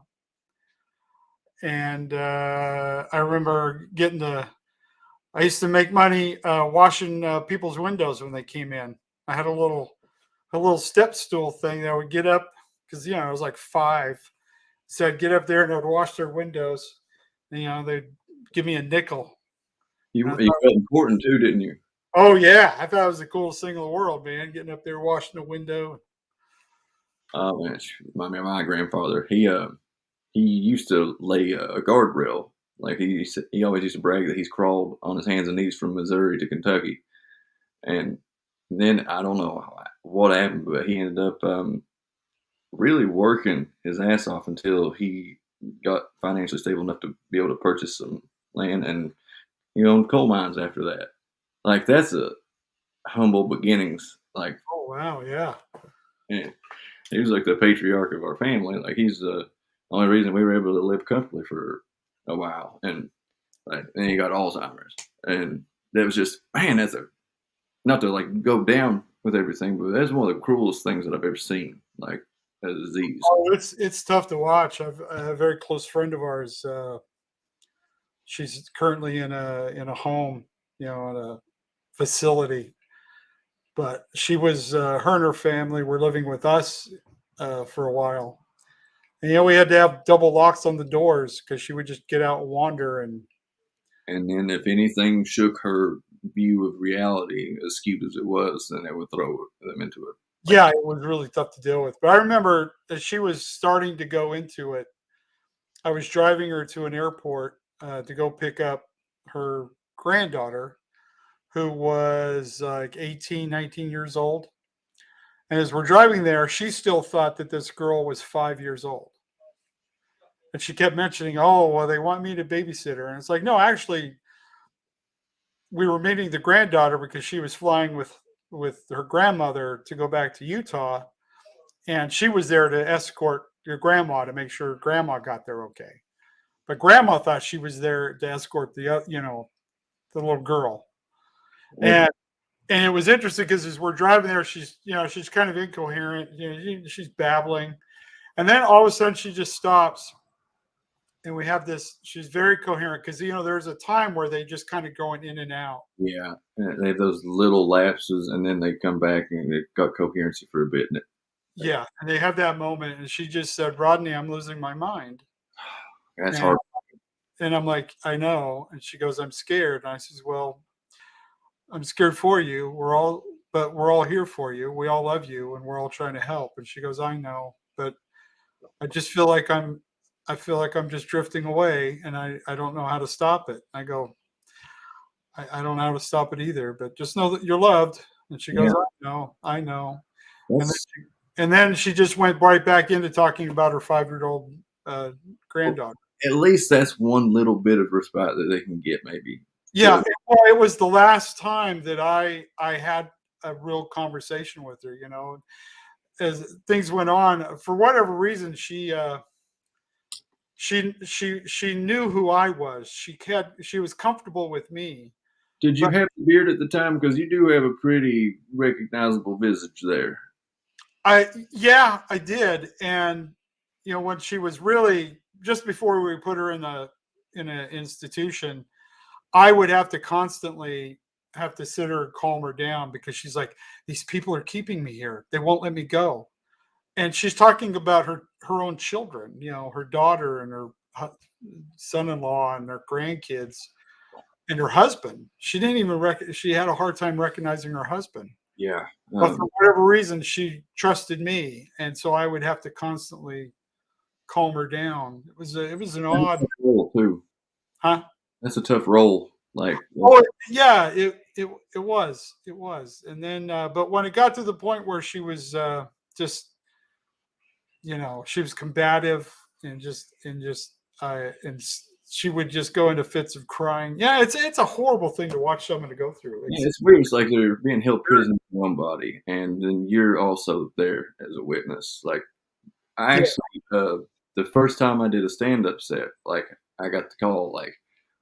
And I remember I used to make money washing people's windows when they came in. I had a little step stool thing that I would get up because, I was like 5. So I'd get up there and I'd wash their windows. And, they'd give me a nickel. You felt important too, didn't you? Oh yeah, I thought it was the coolest thing in the world, man. Getting up there, washing the window. Oh man, my grandfather, he used to lay a guardrail. Like he always used to brag that he's crawled on his hands and knees from Missouri to Kentucky, and then I don't know what happened, but he ended up really working his ass off until he got financially stable enough to be able to purchase some land, and owned coal mines after that. Like that's a humble beginnings. Like, oh wow, yeah. And he was like the patriarch of our family. Like he's the only reason we were able to live comfortably for a while. And then he got Alzheimer's, and that was just, man, that's not to like go down with everything, but that's one of the cruelest things that I've ever seen. Like a disease. Oh, it's tough to watch. I have a very close friend of ours. She's currently in a home, in a facility. But she was her and her family were living with us for a while. And we had to have double locks on the doors because she would just get out and wander. And then if anything shook her view of reality, as skewed as it was, then it would throw them into it. Yeah, it was really tough to deal with. But I remember that she was starting to go into it. I was driving her to an airport to go pick up her granddaughter, who was like 18, 19 years old. And as we're driving there, she still thought that this girl was 5 years old. And she kept mentioning, oh, well, they want me to babysit her. And it's like, no, actually, we were meeting the granddaughter because she was flying with her grandmother to go back to Utah. And she was there to escort your grandma to make sure grandma got there okay. But grandma thought she was there to escort the little girl. And it was interesting because as we're driving there, she's kind of incoherent. She's babbling. And then all of a sudden she just stops and we have this. She's very coherent because there's a time where they just kind of going in and out. Yeah, and they have those little lapses, and then they come back and they've got coherency for a bit. And Yeah, and they have that moment, and she just said, "Rodney, I'm losing my mind." that's And hard. and I'm like, "I know." And she goes, "I'm scared." And I says, "Well, I'm scared for you. But we're all here for you. We all love you, and we're all trying to help." And she goes, "I know, but I just feel like I'm just drifting away, and I don't know how to stop it." I go, I don't know how to stop it either, but just know that you're loved." And she Yeah, goes, I know. And then that's she just went right back into talking about her 5-year-old granddaughter. at least that's one little bit of respite that they can get, maybe. Yeah, well, it was the last time that I had a real conversation with her. As things went on, for whatever reason, she knew who I was. She was comfortable with me. Did you But have the beard at the time? Because you do have a pretty recognizable visage there. yeah, I did. And when she was really just before we put her in an institution, I would have to constantly have to sit her and calm her down because she's like, these people are keeping me here. They won't let me go. And she's talking about her own children, her daughter and her son-in-law and her grandkids and her husband. She didn't even she had a hard time recognizing her husband. Yeah. But for whatever reason, she trusted me, and so I would have to constantly calm her down. It was an That's a odd, tough role too. huh? That's a tough role. Like, Oh yeah, it was. And then, but when it got to the point where she was just, she was combative and she would just go into fits of crying. Yeah, it's a horrible thing to watch someone to go through. yeah, it's weird. It's like they're being held prisoner in one body, and then you're also there as a witness. Like, I Yeah. actually, the first time I did a stand-up set, like, I got the call, like,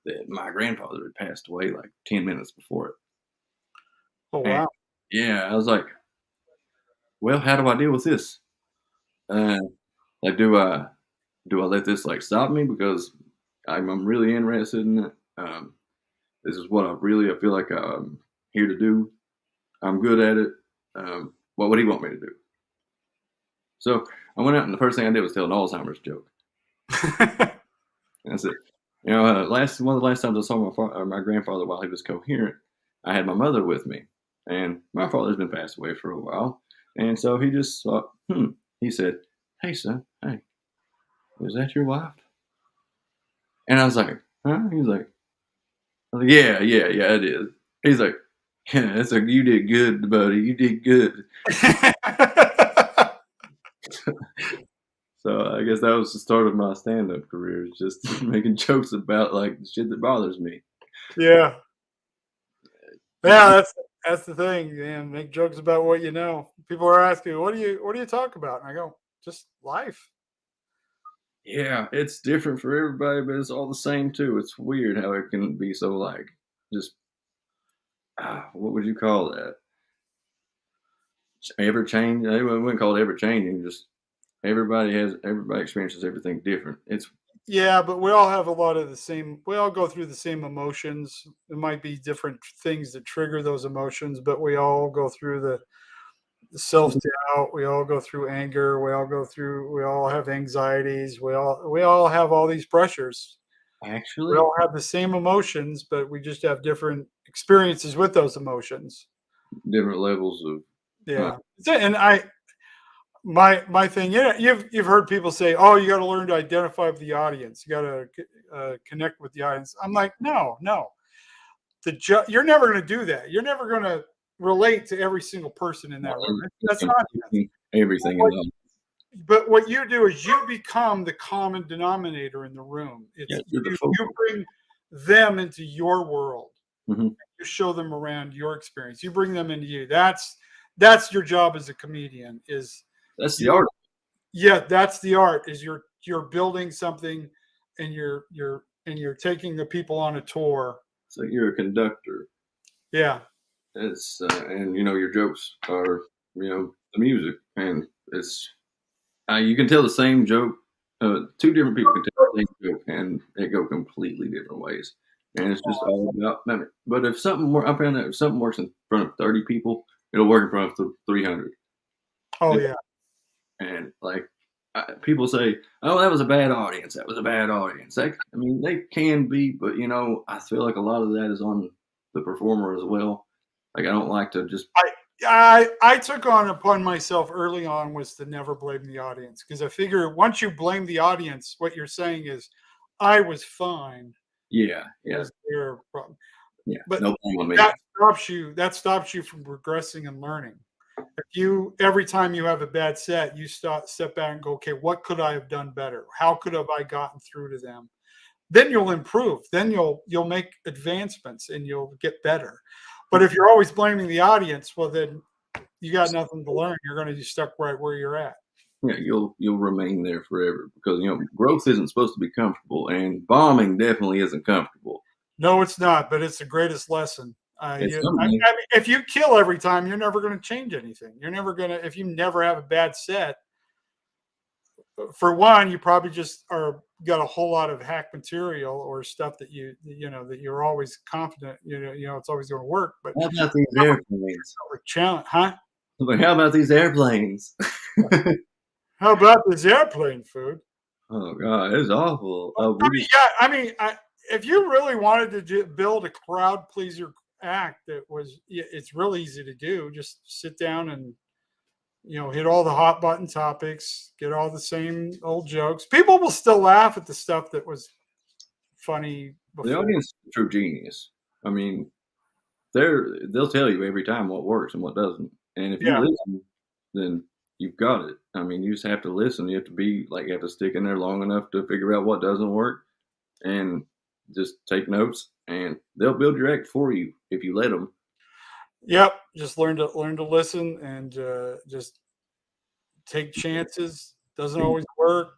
that my grandfather had passed away like 10 minutes before it. Oh And wow. yeah, I was like, well, how do I deal with this? Uh, like, do I let this like stop me because I'm really interested in it? This is what I feel like I'm here to do. I'm good at it. What would he want me to do? So I went out and the first thing I did was tell an Alzheimer's joke. That's it. One of the last times I saw my grandfather while he was coherent, I had my mother with me, and my father's been passed away for a while, and so he just thought, He said, "Hey son, hey, is that your wife?" And I was like, "Huh?" He was like, I was like, "Yeah, yeah, yeah, it is." He's like, "Yeah, it's like you did good, buddy. You did good." So I guess that was the start of my stand-up career, is just making jokes about like the shit that bothers me. Yeah. Yeah, that's the thing, man. Make jokes about what you know. People are asking, what do you talk about? And I go, just life. Yeah, it's different for everybody, but it's all the same too. It's weird how it can be so like just what would you call that? Ever change? I wouldn't call it ever changing. Just everybody experiences everything different. It's Yeah, but we all have a lot of the same. We all go through the same emotions. It might be different things that trigger those emotions, but we all go through the self doubt. We all go through anger. We all have anxieties. We all have all these pressures. We actually all have the same emotions, but we just have different experiences with those emotions. different levels of. Uh, Yeah. And my thing, you've heard people say, "Oh, you got to learn to identify with the audience. You got to connect with the audience." I'm like, no, no. You're never going to do that. You're never going to relate to every single person in that room. That's not. everything in life. But what you do is you become the common denominator in the room. Yeah, It's you're the you focal. bring them into your world. Hmm. You show them around your experience. You bring them into you. That's your job as a comedian. Is That's the you're art. Yeah, that's the art. Is you're building something, and you're taking the people on a tour. So you're a conductor. Yeah, It's and your jokes are the music, and it's you can tell the same joke two different people can tell the same joke and they go completely different ways. And it's just all about. But if something I found that if something works in front of 30 people, it'll work in front of 300. Oh yeah. And like people say, "Oh, that was a bad audience. That was a bad audience." I mean, they can be, but I feel like a lot of that is on the performer as well. Like I don't like to just. I took on upon myself early on was to never blame the audience, because I figure once you blame the audience, what you're saying is, I was fine. Yeah, It was their problem. yeah. But no blame on me. That stops you from progressing and learning. If you every time you have a bad set, you step back and go, okay, what could I have done better? How could have I gotten through to them? Then you'll improve. Then you'll make advancements and you'll get better. But if you're always blaming the audience, well, then you got nothing to learn. You're going to be stuck right where you're at. Yeah, you'll remain there forever because growth isn't supposed to be comfortable, and bombing definitely isn't comfortable. No, it's not, but it's the greatest lesson. I something. mean, if you kill every time, you're never going to change anything. You're never going to, if you never have a bad set, for one, you probably just got a whole lot of hack material or stuff that that you're always confident, it's always going to work. But how about these airplanes? Challenge, huh? But how about these airplanes? How about this airplane food? Oh God, it's awful. If you really wanted to build a crowd pleaser act, it's real easy to do. Just sit down and hit all the hot button topics, get all the same old jokes. People will still laugh at the stuff that was funny before. The audience is a true genius. I mean, they'll tell you every time what works and what doesn't. And if you listen, then you've got it. I mean, you just have to listen. You have to stick in there long enough to figure out what doesn't work, and just take notes. And they'll build your act for you if you let them. Yep, just learn to listen and just take chances. Doesn't always work.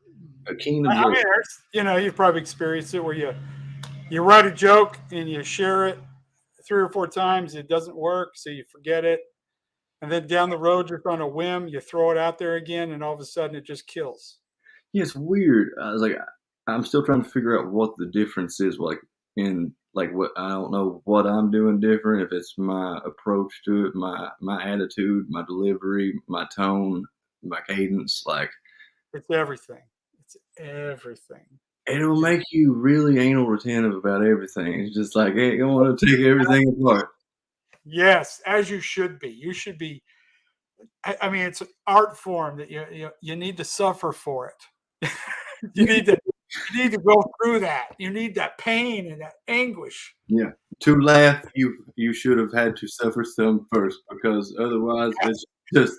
A keen observer. You've probably experienced it where you write a joke and you share it 3 or 4 times. It doesn't work, so you forget it. And then down the road, just on a whim, you throw it out there again, and all of a sudden, it just kills. Yeah, it's weird. I was like, I'm still trying to figure out what the difference is. What I don't know what I'm doing different. If it's my approach to it, my attitude, my delivery, my tone, my cadence. Like, it's everything. It's everything. It'll make you really anal retentive about everything. It's just like, hey, you want to take everything apart. Yes, as you should be. You should be. I mean, it's an art form that you need to suffer for it. you need to go through that. You need that pain and that anguish. Yeah. To laugh, you should have had to suffer some first, because otherwise it's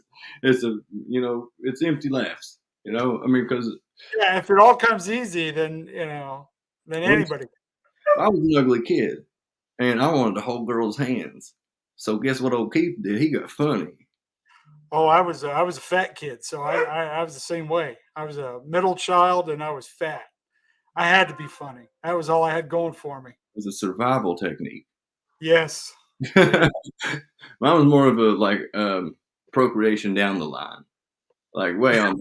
empty laughs. I mean, because if it all comes easy, then anybody. I was an ugly kid, and I wanted to hold girls' hands. So guess what old Keith did? He got funny. Oh, I was a fat kid, so I was the same way. I was a middle child, and I was fat. I had to be funny. That was all I had going for me. It was a survival technique. Yes. Mine was more of a procreation down the line, like way on.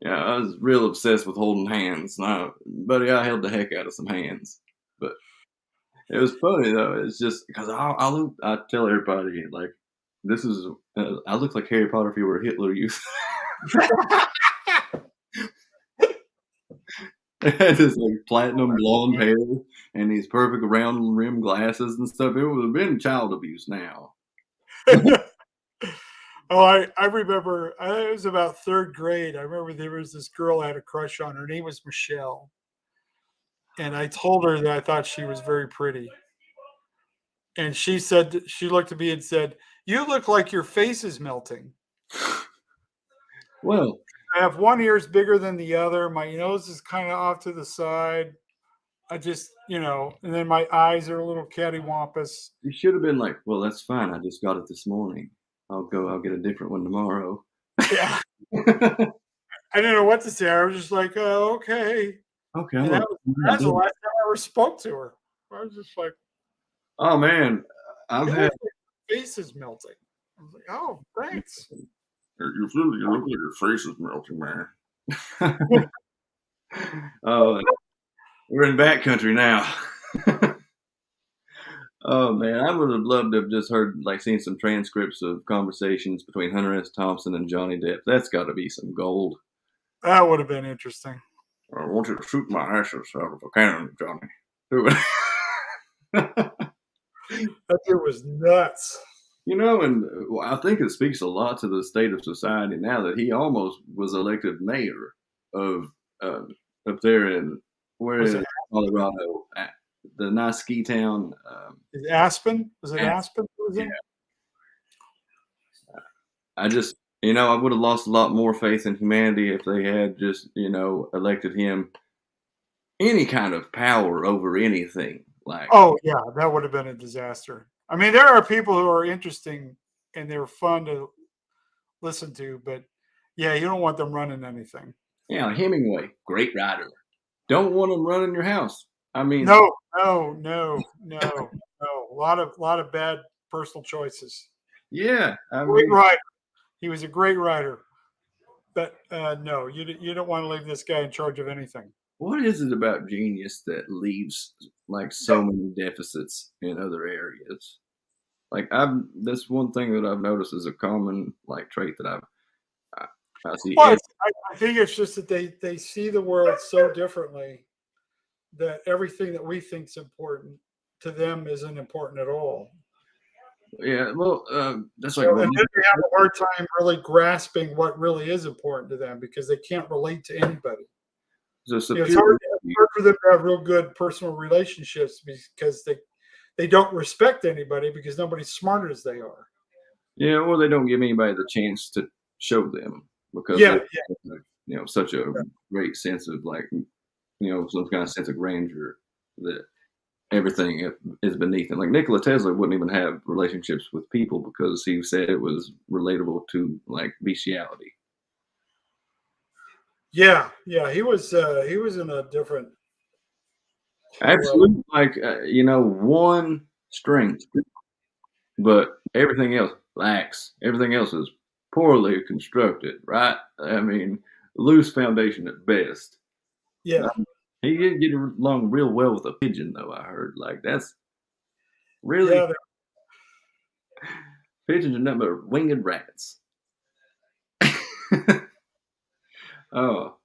Yeah, I was real obsessed with holding hands. Buddy, I held the heck out of some hands, but it was funny though. It's just because I tell everybody like, this is I look like Harry Potter if he were Hitler Youth. They had this platinum blonde hair and these perfect round rim glasses and stuff. It would have been child abuse now. Oh, I remember. It was about 3rd grade. I remember there was this girl I had a crush on. Her name was Michelle, and I told her that I thought she was very pretty. And she looked at me and said, "You look like your face is melting." Well, I have one ear's bigger than the other. My nose is kind of off to the side. I just, and then my eyes are a little cattywampus. You should have been like, well, that's fine. I just got it this morning. I'll get a different one tomorrow. Yeah. I didn't know what to say. I was just like, oh, okay. Okay. That's the last time I ever spoke to her. I was just like, oh man, I've had face is melting. I was like, oh, thanks. You look like your face is melting, man. Oh, we're in backcountry now. Oh man, I would have loved to have just heard, like, seen some transcripts of conversations between Hunter S. Thompson and Johnny Depp. That's got to be some gold. That would have been interesting. I want you to shoot my ashes out of a cannon, Johnny. Do it. That dude was nuts. You know, and I think it speaks a lot to the state of society now that he almost was elected mayor of up there in where Was is it, it, Colorado, the nice ski town. Aspen? Was it Aspen? Was it? I just, I would have lost a lot more faith in humanity if they had just, elected him any kind of power over anything. Like, Oh yeah, that would have been a disaster. I mean, there are people who are interesting and they're fun to listen to, but yeah, you don't want them running anything. Hemingway, great writer. Don't want him running your house. I mean, No. A lot of bad personal choices. yeah, I Great mean, writer. He was a great writer, but no, you don't want to leave this guy in charge of anything. what is it about genius that leaves like so many deficits in other areas? Like, that's one thing that I've noticed is a common like trait that I see. Well, I think it's just that they see the world so differently that everything that we think is important to them isn't important at all. Yeah, well, that's like So, and then they have a hard time really grasping what really is important to them because they can't relate to anybody. It's hard for them to have real good personal relationships because they don't respect anybody because nobody's smart as they are. Yeah, or they don't give anybody the chance to show them because Yeah, they have, such a great sense of like, some kind of sense of grandeur that everything is beneath it. Like Nikola Tesla wouldn't even have relationships with people because he said it was relatable to like bestiality. yeah. He was in a different Absolutely, like one strength, but everything else lacks. Everything else is poorly constructed, right? I mean, loose foundation at best. Yeah. He did get along real well with a pigeon, though. I heard like that's really Yeah. pigeons are nothing but winged rats. Oh,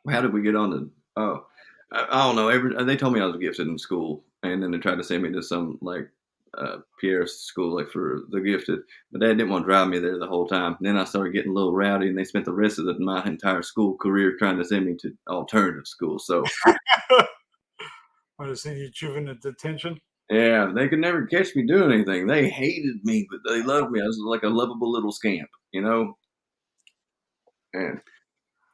how did we get on to? Oh, I don't know. They told me I was gifted in school, and then they tried to send me to some like Pierre's school, like for the gifted. But Dad didn't want to drive me there the whole time. And then I started getting a little rowdy, and they spent the rest of my entire school career trying to send me to alternative school. So I just think you juvenile detention. yeah, they could never catch me doing anything. They hated me, but they loved me. I was like a lovable little scamp, And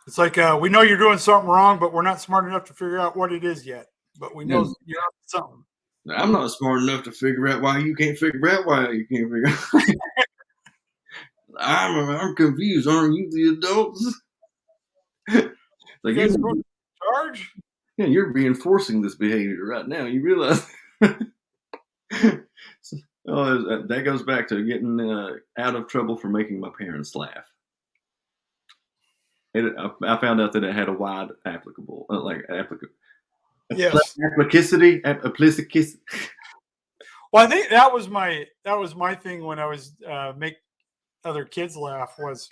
It's like we know you're doing something wrong, but we're not smart enough to figure out what it is yet. But we know you're up to something. I'm not smart enough to figure out why you can't figure out why you can't figure out. I'm confused. Aren't you the adults? Like you guys are going to charge? Yeah, you're reinforcing this behavior right now. You realize? That goes back to getting out of trouble for making my parents laugh. I found out that it had a wide applicable, Yes. Applicity. Well, I think that was my thing when I was make other kids laugh was,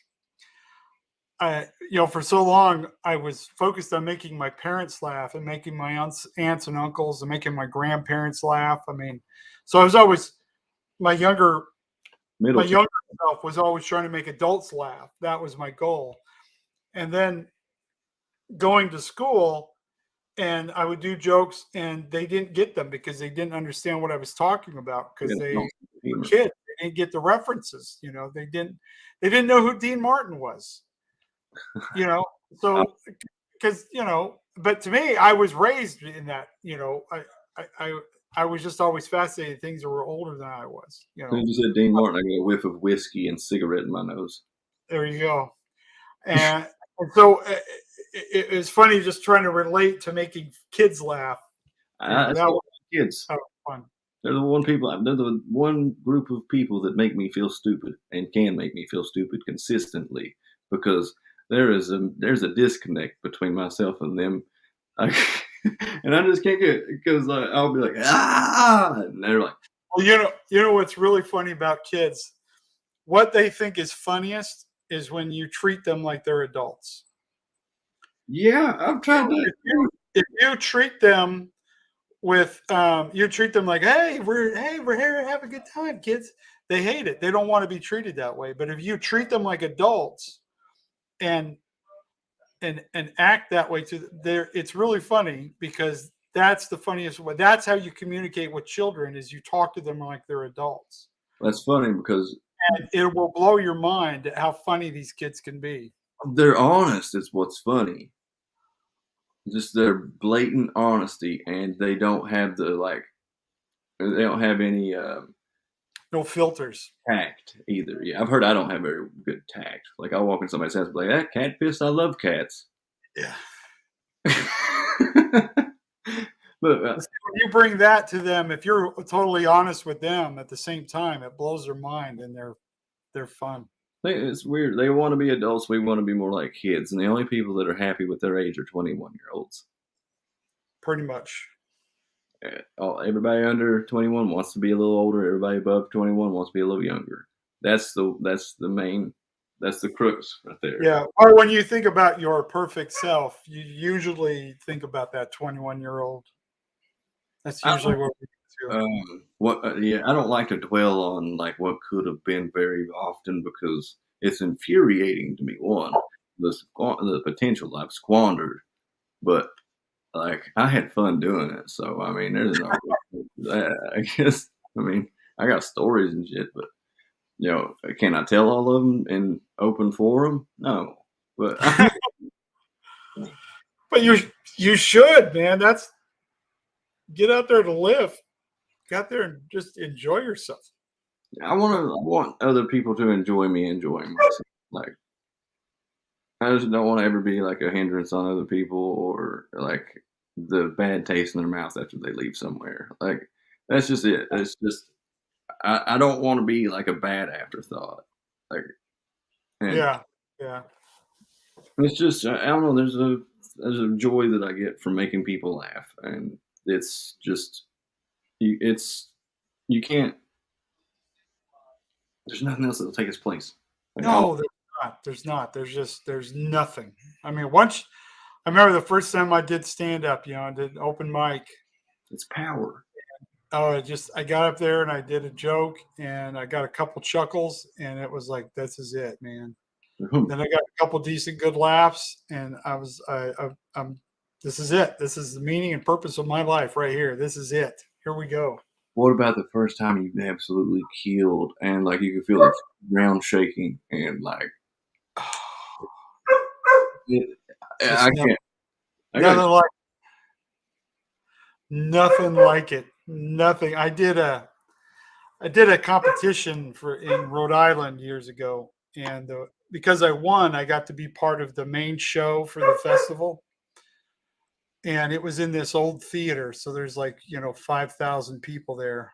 for so long I was focused on making my parents laugh and making my aunts and uncles and making my grandparents laugh. I mean, so I was always my younger self was always trying to make adults laugh. That was my goal. And then going to school, and I would do jokes, and they didn't get them because they didn't understand what I was talking about because they were kids. They didn't get the references. They didn't know who Dean Martin was. So because but to me, I was raised in that. I was just always fascinated things that were older than I was. When you said Dean Martin, I got a whiff of whiskey and cigarette in my nose. There you go. And so it's funny just trying to relate to making kids laugh. That was kids. That was fun. They're the one group of people that make me feel stupid and can make me feel stupid consistently because there's a disconnect between myself and them. I, and I just can't get it because like, I'll be like, and they're like, Well, you know what's really funny about kids? What they think is funniest is when you treat them like they're adults. yeah, I've tried that. If you treat them with you treat them like, we're here to have a good time, kids. They hate it. They don't want to be treated that way. But if you treat them like adults and act that way to there, it's really funny because that's the funniest way. That's how you communicate with children is you talk to them like they're adults. That's funny because And it will blow your mind at how funny these kids can be. they're honest. Is what's funny. Just their blatant honesty, and they don't have the like. They don't have any No filters. tact either. Yeah, I've heard I don't have very good tact. Like I walk in somebody's house, and be like, "That cat piss. I love cats." Yeah. But When you bring that to them, if you're totally honest with them at the same time, it blows their mind and they're fun. it's weird. They want to be adults. We want to be more like kids, and the only people that are happy with their age are 21-year-olds. Pretty much. Everybody under 21 wants to be a little older. Everybody above 21 wants to be a little younger. That's the main. That's the crux right there. Yeah. Or when you think about your perfect self, you usually think about that 21-year-old. That's usually what we do. Yeah, I don't like to dwell on like what could have been very often because it's infuriating to me. One, the potential I've squandered, but like I had fun doing it. So I mean, there's no that. I guess. I mean, I got stories and shit, but can I tell all of them in open forum? No, but But you should, man. That's get out there to live. Get out there and just enjoy yourself. I want other people to enjoy me enjoying myself. Like I just don't want to ever be like a hindrance on other people or like the bad taste in their mouth after they leave somewhere. Like that's just it. It's just I don't want to be like a bad afterthought. Like and Yeah. it's just I don't know. There's a joy that I get from making people laugh, and it's just you can't. There's nothing else that'll take its place. Like, No, there's not. There's nothing. I mean, once I remember the first time I did stand up, I did an open mic. it's power. Oh, I got up there and I did a joke and I got a couple chuckles and it was like, this is it, man. Then I got a couple decent good laughs and I'm this is it. This is the meaning and purpose of my life right here. This is it. Here we go. What about the first time you absolutely killed and like you could feel the ground shaking and like I can't. Nothing like it. Nothing. I did a competition in Rhode Island years ago, and because I won, I got to be part of the main show for the festival. And it was in this old theater, so there's 5,000 people there.